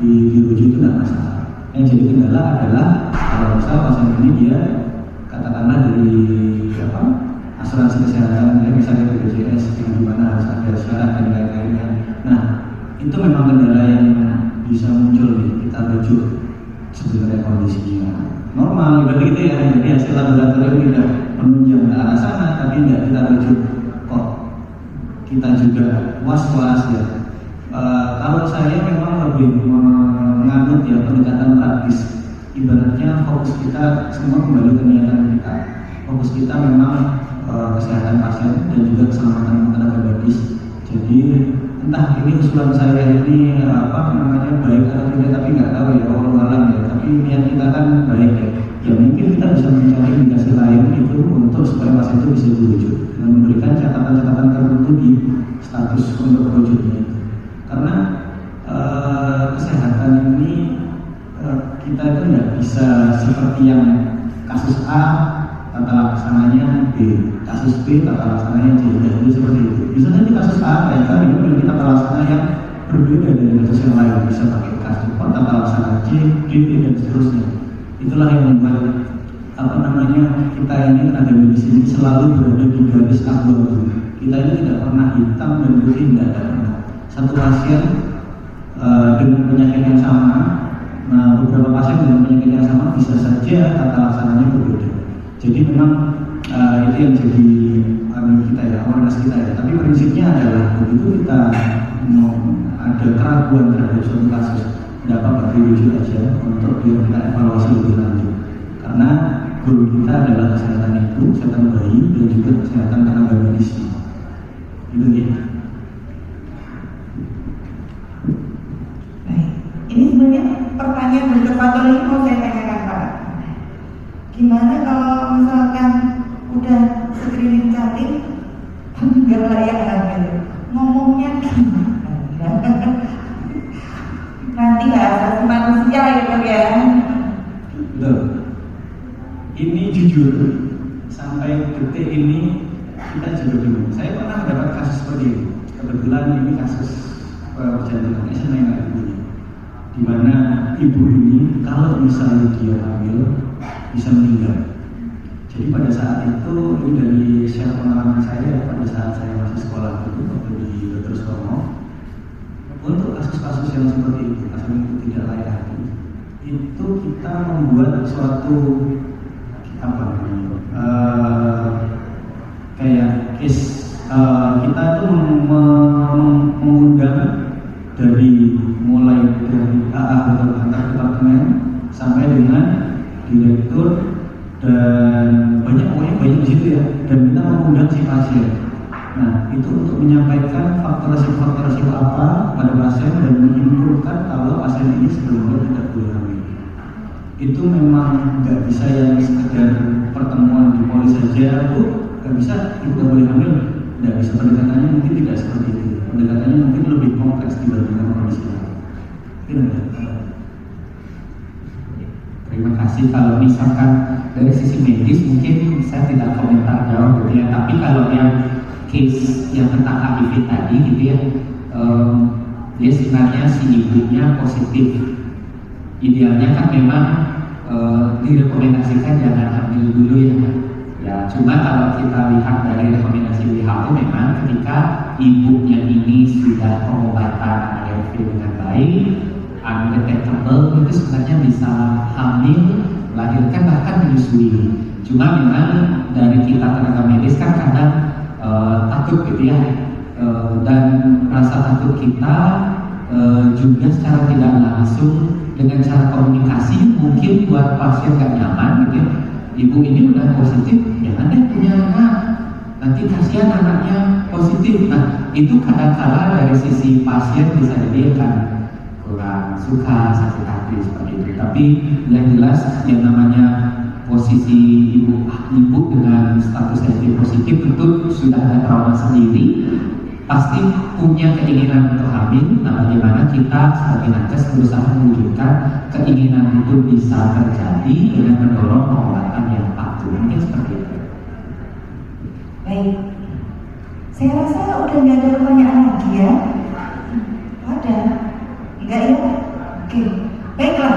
S5: dirujuk itu tidak masalah. Yang jadi kendala adalah kalau misal pasien ini dia katakanlah dari asuransi kesehatan, ya misalnya BPJS yang dimana harus ada syarat dan lain-lainnya. Nah itu memang kendala yang bisa muncul nih, kita rujuk sebenarnya kondisinya normal berarti gitu ya, jadi hasil laboratorium tidak menunjang ke arah sana, tapi tidak kita rujuk kok kita juga was-was ya. Kalau saya memang lebih menganut ya pendekatan praktis, ibaratnya fokus kita semua kembali ke niatan kita, fokus kita memang kesehatan pasien dan juga keselamatan tenaga medis. Jadi entah ini usulan saya ini niat kita kan baik ya. Ya mungkin kita bisa mencari indikasi lain itu untuk supaya pasien itu bisa dirujuk dan memberikan catatan-catatan tertentu di status untuk rujuknya. Karena kesehatan ini kita itu nggak bisa seperti yang kasus A tata laksananya B, kasus B tata laksananya C, tidak bisa seperti itu. Bisa saja kasus A ternyata ini memiliki tata laksana yang berbeda dari kasus yang lain, bisa pakai kasus tata laksana C, D, dan seterusnya. Itulah yang membuat kita ini tenaga medis ini selalu berada di garis abu-abu. Kita ini tidak pernah hitam dan putih, tidak pernah. Satu pasien dengan penyakit yang sama, beberapa pasien dengan penyakit yang sama bisa saja tata laksananya berbeda. Jadi memang itu yang jadi kita ya, awareness kita ya. Tapi prinsipnya adalah begitu kita mau ada keraguan terhadap suatu kasus, tidak apa-apa dirujuk aja untuk biar kita evaluasi lebih lanjut. Karena goal kita adalah kesehatan itu, kesehatan bayi dan juga kesehatan tenaga medis. Itu ya.
S3: Baik, ini sebenarnya pertanyaan Dr. Fatul ini mau saya tanyakan Pak. Gimana kalau misalkan udah screening cantik, nggak layak hamil, ngomongnya gimana? Nanti nggak asasi manusia gitu ya.
S5: Betul. Ini jujur sampai detik ini kita juga bingung. Saya pernah mendapat kasus seperti ini. Kebetulan ini kasus perjalanan SMA ibunya, di mana ibu ini kalau misalnya dia hamil bisa meninggal. Jadi pada saat itu ini dari share pengalaman saya pada saat saya masih sekolah dulu waktu di Dr. Sutomo. Untuk kasus-kasus yang seperti itu, kasus yang tidak layak hati, itu kita membuat suatu kayak case kita itu mengundang dari mulai dari AA atau antar departemen sampai dengan direktur dan banyak di situ ya, dan kita mengundang si pasien. Nah itu untuk menyampaikan faktor resiko apa pada pasien dan menyimpulkan kalau pasien ini sebelumnya tidak boleh hamil. Itu memang nggak bisa yang sekedar pertemuan di polis saja, Bu, nggak bisa, ibu nggak boleh hamil, nggak bisa. Pendekatannya mungkin tidak seperti itu. Pendekatannya mungkin lebih kompleks dibandingkan kondisi lain.
S4: Terima kasih. Kalau misalkan dari sisi medis mungkin saya tidak komentar jauh gitu ya. Tapi kalau yang case yang tentang HIV tadi gitu ya, dia sebenarnya si ibunya positif. Idealnya kan memang direkomendasikan jangan hamil dulu ya. Ya, cuma kalau kita lihat dari rekomendasi WHO memang ketika ibunya ini sudah pengobatan ARV dengan baik, undetectable, itu sebenarnya bisa hamil, melahirkan bahkan menyusui. Cuma memang dari kita tenaga medis kan kadang takut gitu ya, dan rasa takut kita juga secara tidak langsung dengan cara komunikasi mungkin buat pasien gak nyaman gitu ya. Ibu ini udah positif, jangan deh punya anak, nanti kasihan anaknya positif. Nah itu kadang-kala dari sisi pasien bisa jadi kan kurang suka, sakit hati seperti itu. Tapi yang jelas yang namanya posisi ibu dengan status HIV positif tentu sudah ada trauma sendiri, pasti punya keinginan untuk hamil. Nah bagaimana kita sebagai nakes berusaha mewujudkan keinginan itu bisa terjadi dengan mendorong pengobatan yang patuh, mungkin seperti itu.
S3: Baik, saya rasa udah nggak ada pertanyaan lagi ya. Ada? Enggak ya? Oke, baiklah.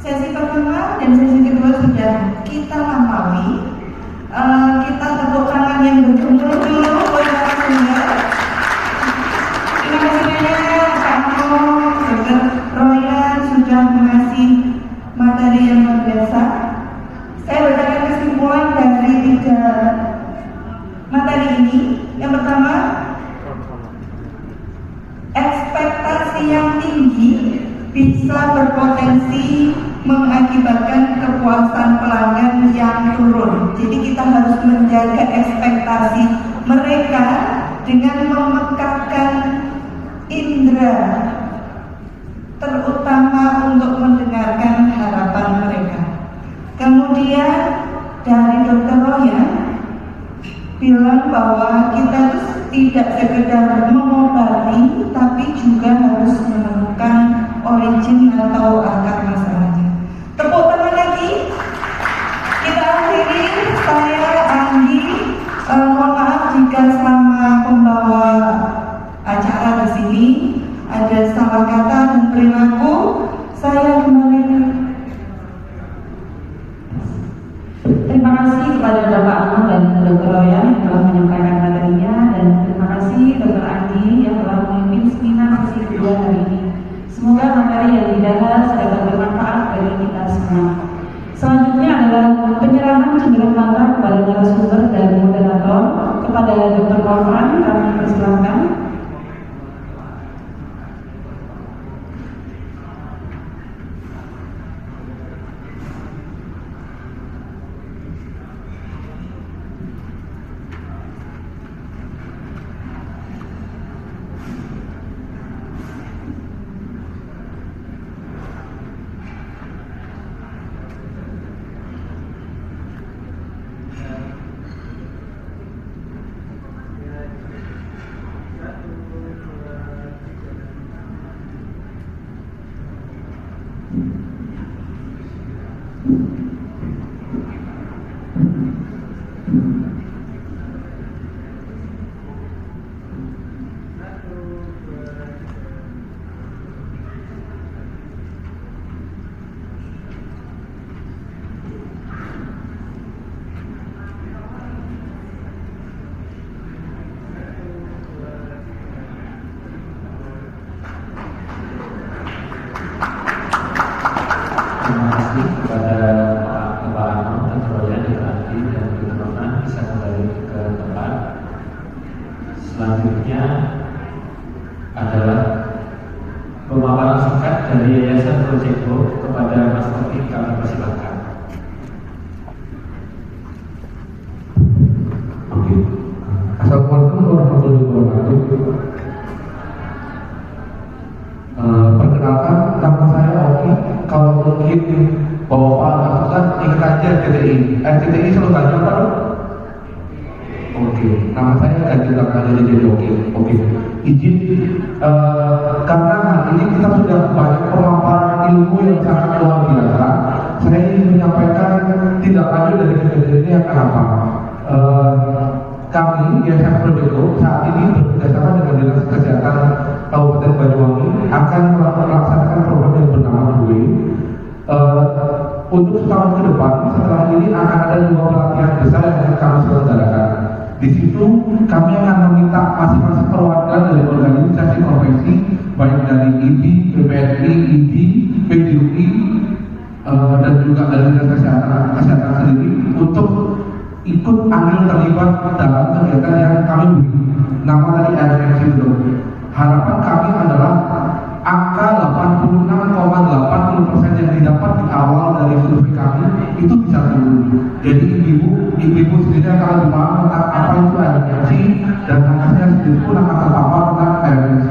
S3: Sesi pertama dan sesi kedua sudah kita lampaui. Kita tepuk tangan yang bergemuruh dulu buat narasumber. Terima kasih banyak Pak Mo, Dr. Royan sudah mengasih materi yang luar biasa. Saya bacakan kesimpulan dari 3 materi ini. Yang pertama, ekspektasi yang tinggi bisa berpotensi mengakibatkan kepuasan pelanggan yang turun. Jadi kita harus menjaga ekspektasi mereka dengan memekatkan indera, terutama untuk mendengarkan harapan. Kemudian dari Dr. Royan bilang bahwa kita itu tidak sekedar mengobati, tapi juga harus menemukan origin atau akar masalahnya. Tepuk tangan lagi. Kita akhiri. Saya Anggi, mohon maaf jika selama pembawa acara di sini ada salah kata dan perilaku. Saya kembali.
S6: Terima kasih kepada Bapak Anung dan Dr. Royan yang telah menyampaikan materinya, dan terima kasih Dr. Anggi yang telah memimpin seminar sesi kedua hari ini. Semoga materi yang dibahas dapat bermanfaat bagi kita semua. Selanjutnya adalah penyerahan cenderung mata kepada narasumber dan moderator. Kepada Dr. Korfan kami persilakan.
S4: Terima kasih kepada Bapak Anung dan Royan yang tadi dan teman-teman bisa kembali ke tempat. Selanjutnya adalah pemaparan singkat dari Yayasan Projeko kepada Mas Taufik, kami persilakan.
S7: Oke. Assalamualaikum warahmatullahi wabarakatuh. Perkenalkan, nama saya Oki. Kalau mungkin Bapak susah, ingat aja TTI. TTI selalu ganti apa dong? Oke, nama saya ganti belakang jadi Oki. Oke, izin karena hari ini kita sudah banyak pemaparan ilmu yang sangat luar biasa. Saya ingin menyampaikan tidak lanjut dari kejadian ini akan apa. Kami Yayasan Projeko saat ini bekerjasama dengan Dinas Kesehatan Kabupaten Banyuwangi akan melaksanakan program yang bernama DUE. Untuk setahun ke depan, setelah ini akan ada 2 pelatihan besar yang akan kami selenggarakan. Di situ kami akan meminta masing-masing perwakilan dari organisasi profesi, baik dari IDI, PPNI, IDI, PJUI, dan juga dari Dinas Kesehatan sendiri untuk ikut ambil terlibat dalam kegiatan yang kami beri nama tadi RMC Syndrome. Harapan kami adalah angka 86,80% yang didapat di awal dari survei kami itu bisa turun. Jadi ibu-ibu sendiri akan lebih paham tentang apa itu RMC, dan anaknya sendiri pun akan terpapar tentang RMC.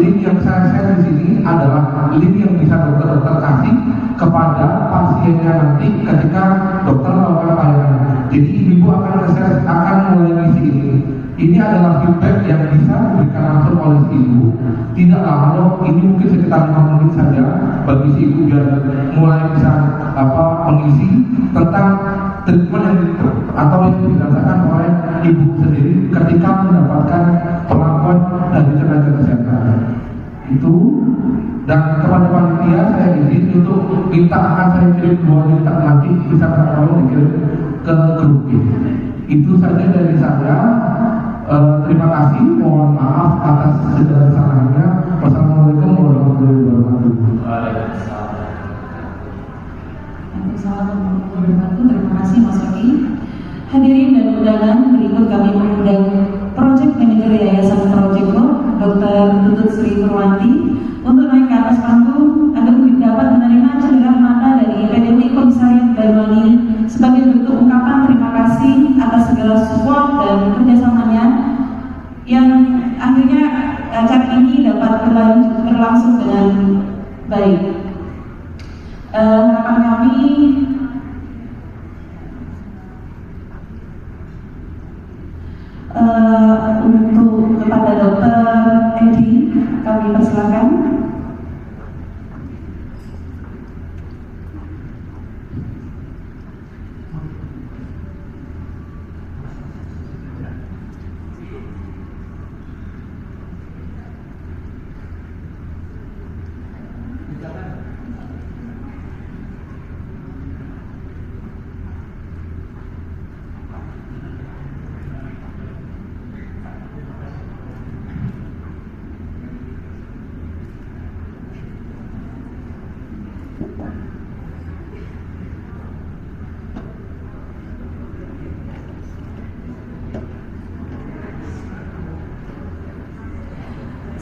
S7: Link yang saya share di sini adalah link yang bisa dokter-dokter kasih kepada pasiennya nanti ketika dokter melakukan pelayanan. Jadi ibu akan mulai misi ini. Ini adalah feedback yang bisa diberikan langsung oleh si ibu. Tidak lama, ini mungkin sekitar 5 menit saja bagi si ibu biar mulai bisa mengisi tentang treatment yang atau yang dirasakan oleh ibu sendiri ketika mendapatkan perlakuan dari tenaga kesehatan. Itu, dan kepada panitia saya izin untuk minta akan saya kirim 2 juta nanti bisa tolong dikirim ke grup ini. Itu saja dari saya. Terima kasih, mohon maaf atas segala kesalahannya. Wassalamualaikum warahmatullahi wabarakatuh.
S6: Terima kasih Mas Oki. Hadirin dan undangan, berikut kami mengundang Project Manager Yayasan Projeko, Dr. Tutut Sri Purwanti, untuk naik ke atas panggung agar dapat menerima cenderam mata dari PDUI Komisariat Banyuwangi sebagai bentuk ungkapan terima kasih atas segala support dan kerjasamanya yang akhirnya acara ini dapat berlangsung dengan baik. Harapan kami
S3: silakan.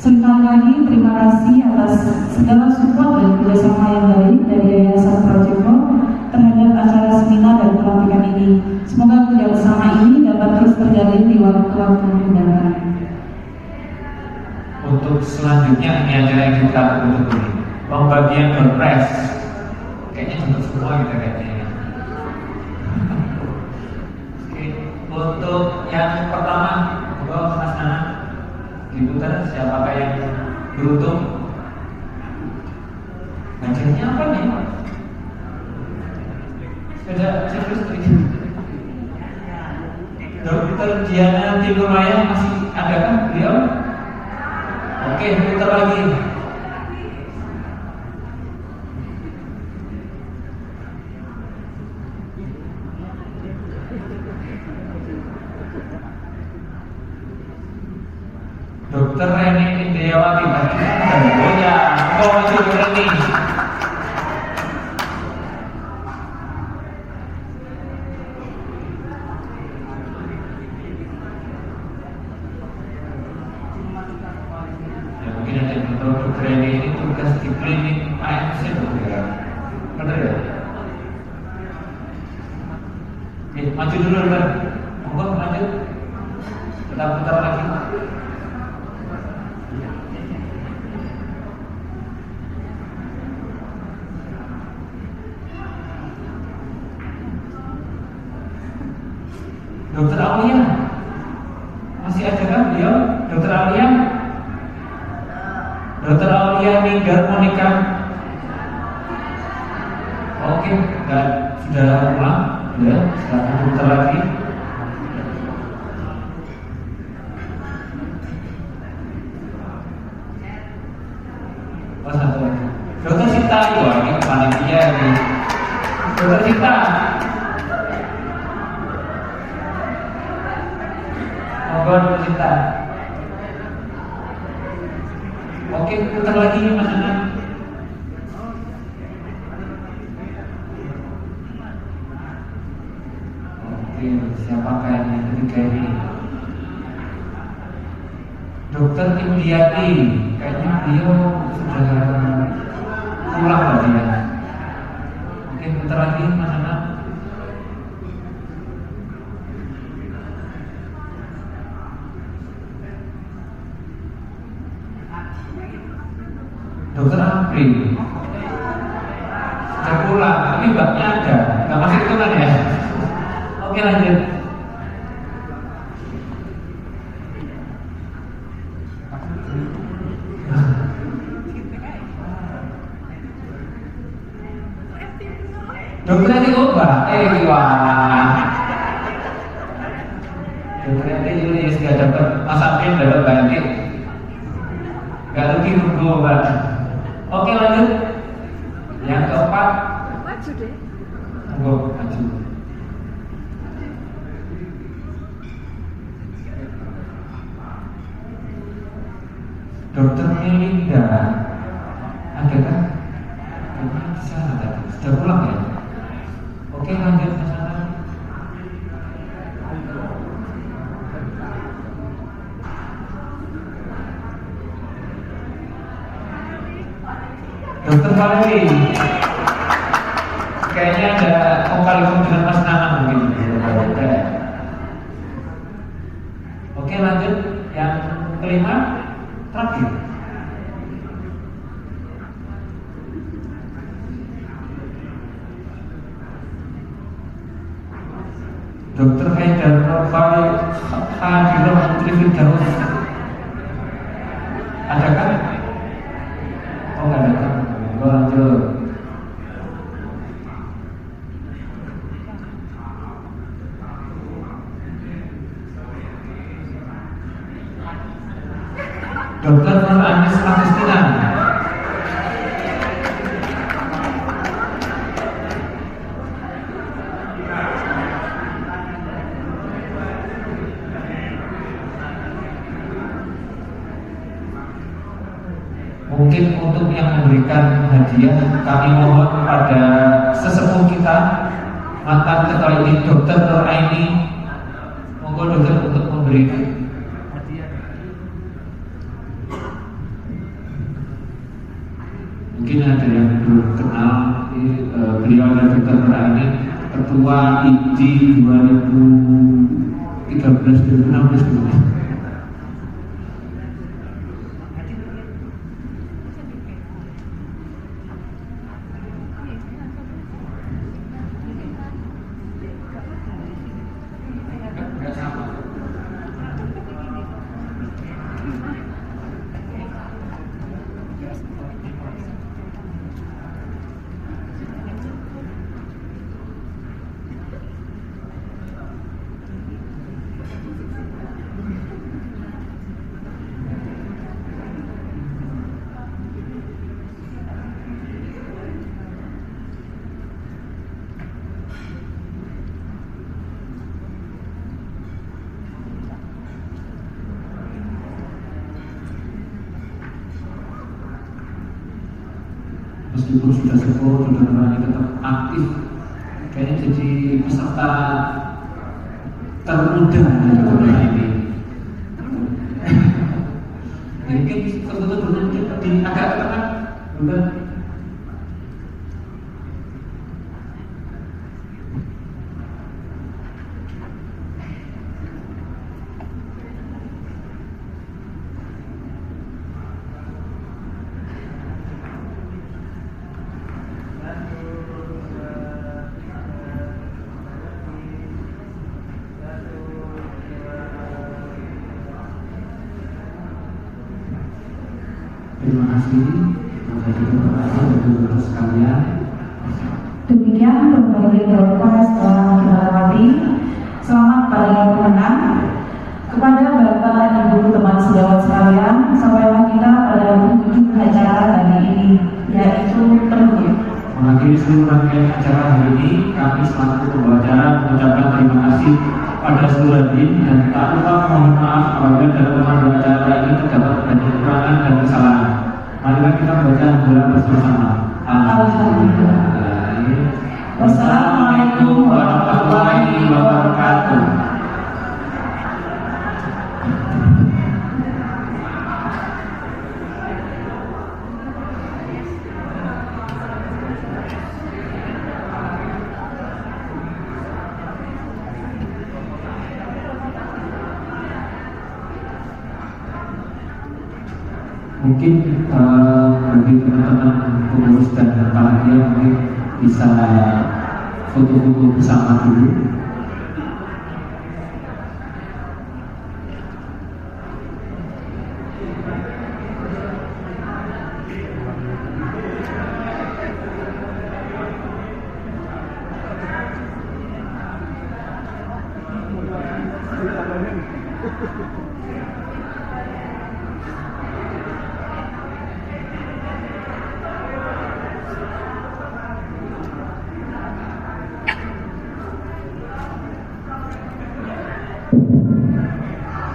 S3: Sekali lagi terima kasih atas segala support dan kerjasama yang baik dari Yayasan Project terhadap acara seminar dan pelatihan ini. Semoga kerjasama ini dapat terus terjalin di waktu-waktu mendatang.
S1: Untuk selanjutnya ini acara yang kita tutup ini, pembagian berpres, kayaknya tutup semua gitu kayaknya. Oke, untuk yang pertama, Mas Nana, diputar siapakah yang beruntung? Hadiahnya apa nih? Sepeda servis listrik. Dokter Diana Timuraya masih ada kan beliau? Oke, putar lagi. Dokter Reni Indriawati pasti oh ya, kok masih Reni? Ya mungkin ada yang tahu Dokter Reni ini tugas di klinik AMC ya, benar ya? Maju dulu kan, monggo lanjut, kita putar lagi. Dokter Aulia masih ada kan beliau? Dokter Aulia, Dokter Aulia Ninggar Monika. Oke, sudah pulang, ya. Silakan dokter lagi. Oh, satu lagi. Dokter Sita, wah ini panitia ini. Dokter Sita. Mohon cerita. Oke, putar lagi Mas Anan. Oke, siapakah yang ketiga ini? Dokter Indiati, kayaknya beliau sudah pulang lagi ya. Oke, putar lagi Mas Anan. Dokter Apri sudah pulang, tapi mbaknya ada, nggak masih hitungan ya. Oke lanjut. Dokter ini ubah, wah. Dokter ini Julius nggak dapat, Mas Apri dapat ganti, nggak rugi nunggu mbak. Oke lanjut. Yang keempat. Maju deh. Maju. Dokter Melinda ada kan? Bisa ada. Sudah pulang ya? Oke lanjut Mas Anan. Dokter Valeri, kayaknya ada kongkali dengan Mas Nana mungkin. Oke lanjut, yang kelima terakhir. Dokter Haidar Novai Hadirah Putri Firdaus, ada kan?
S4: untuk yang memberikan hadiah, kami mohon kepada sesepuh kita, mantan ketua ini Dr. Nur Aini, monggo dokter untuk memberikan hadiah. Mungkin ada yang belum kenal, beliau adalah Dr. Nur Aini, ketua IDI 2013-2016. Meskipun sudah sepuh, Dr. Nur tetap aktif, kayaknya jadi peserta termuda Dr. Nur ini. Mungkin sebetulnya di agak tengah, bukan? Terima kasih teman-teman sekalian.
S3: Demikian berbagai prioritas telah kita lewati. Selamat pada pemenang. Kepada Bapak, Ibu, teman sejawat sekalian, sampailah kita pada penghujung acara hari ini, yaitu penutup.
S1: Mengakhiri seluruh rangkaian acara hari ini, kami selaku pembawa acara mengucapkan terima kasih pada seluruh hadirin dan tak lupa mohon maaf apabila dalam pemandu acara ini terdapat banyak kekurangan dan kesalahan. Marilah kita baca hamdalah bersama-sama.
S3: Alhamdulillah.
S1: Wassalamualaikum warahmatullahi wabarakatuh. Mungkin bagi teman-teman pengurus dan panitia mungkin bisa foto-foto bersama dulu.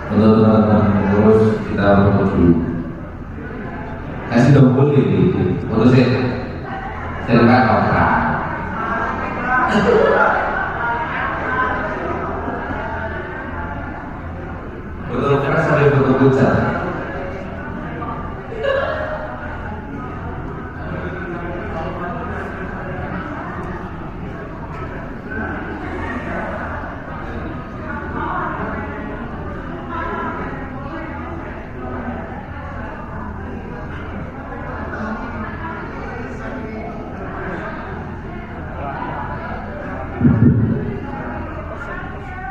S8: Untuk teman-teman pengurus kita foto dulu. Kasih dong boleh foto saya kan opera. Foto opera sampai foto pucat.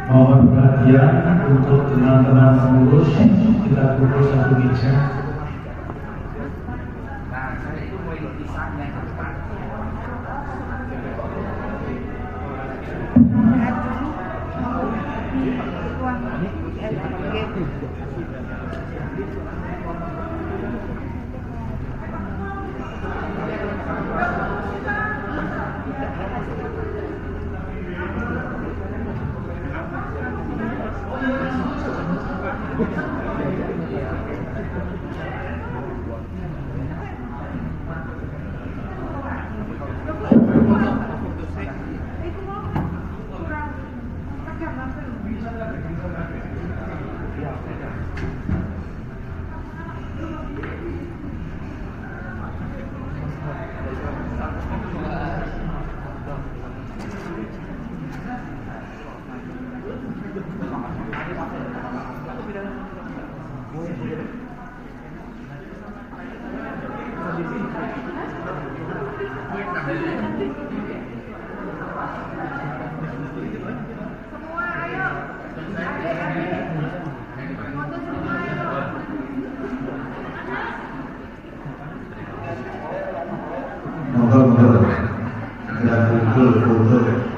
S5: Mohon perhatian untuk teman-teman pengurus, kita kumpul satu meja. Motor dan kumpul foto.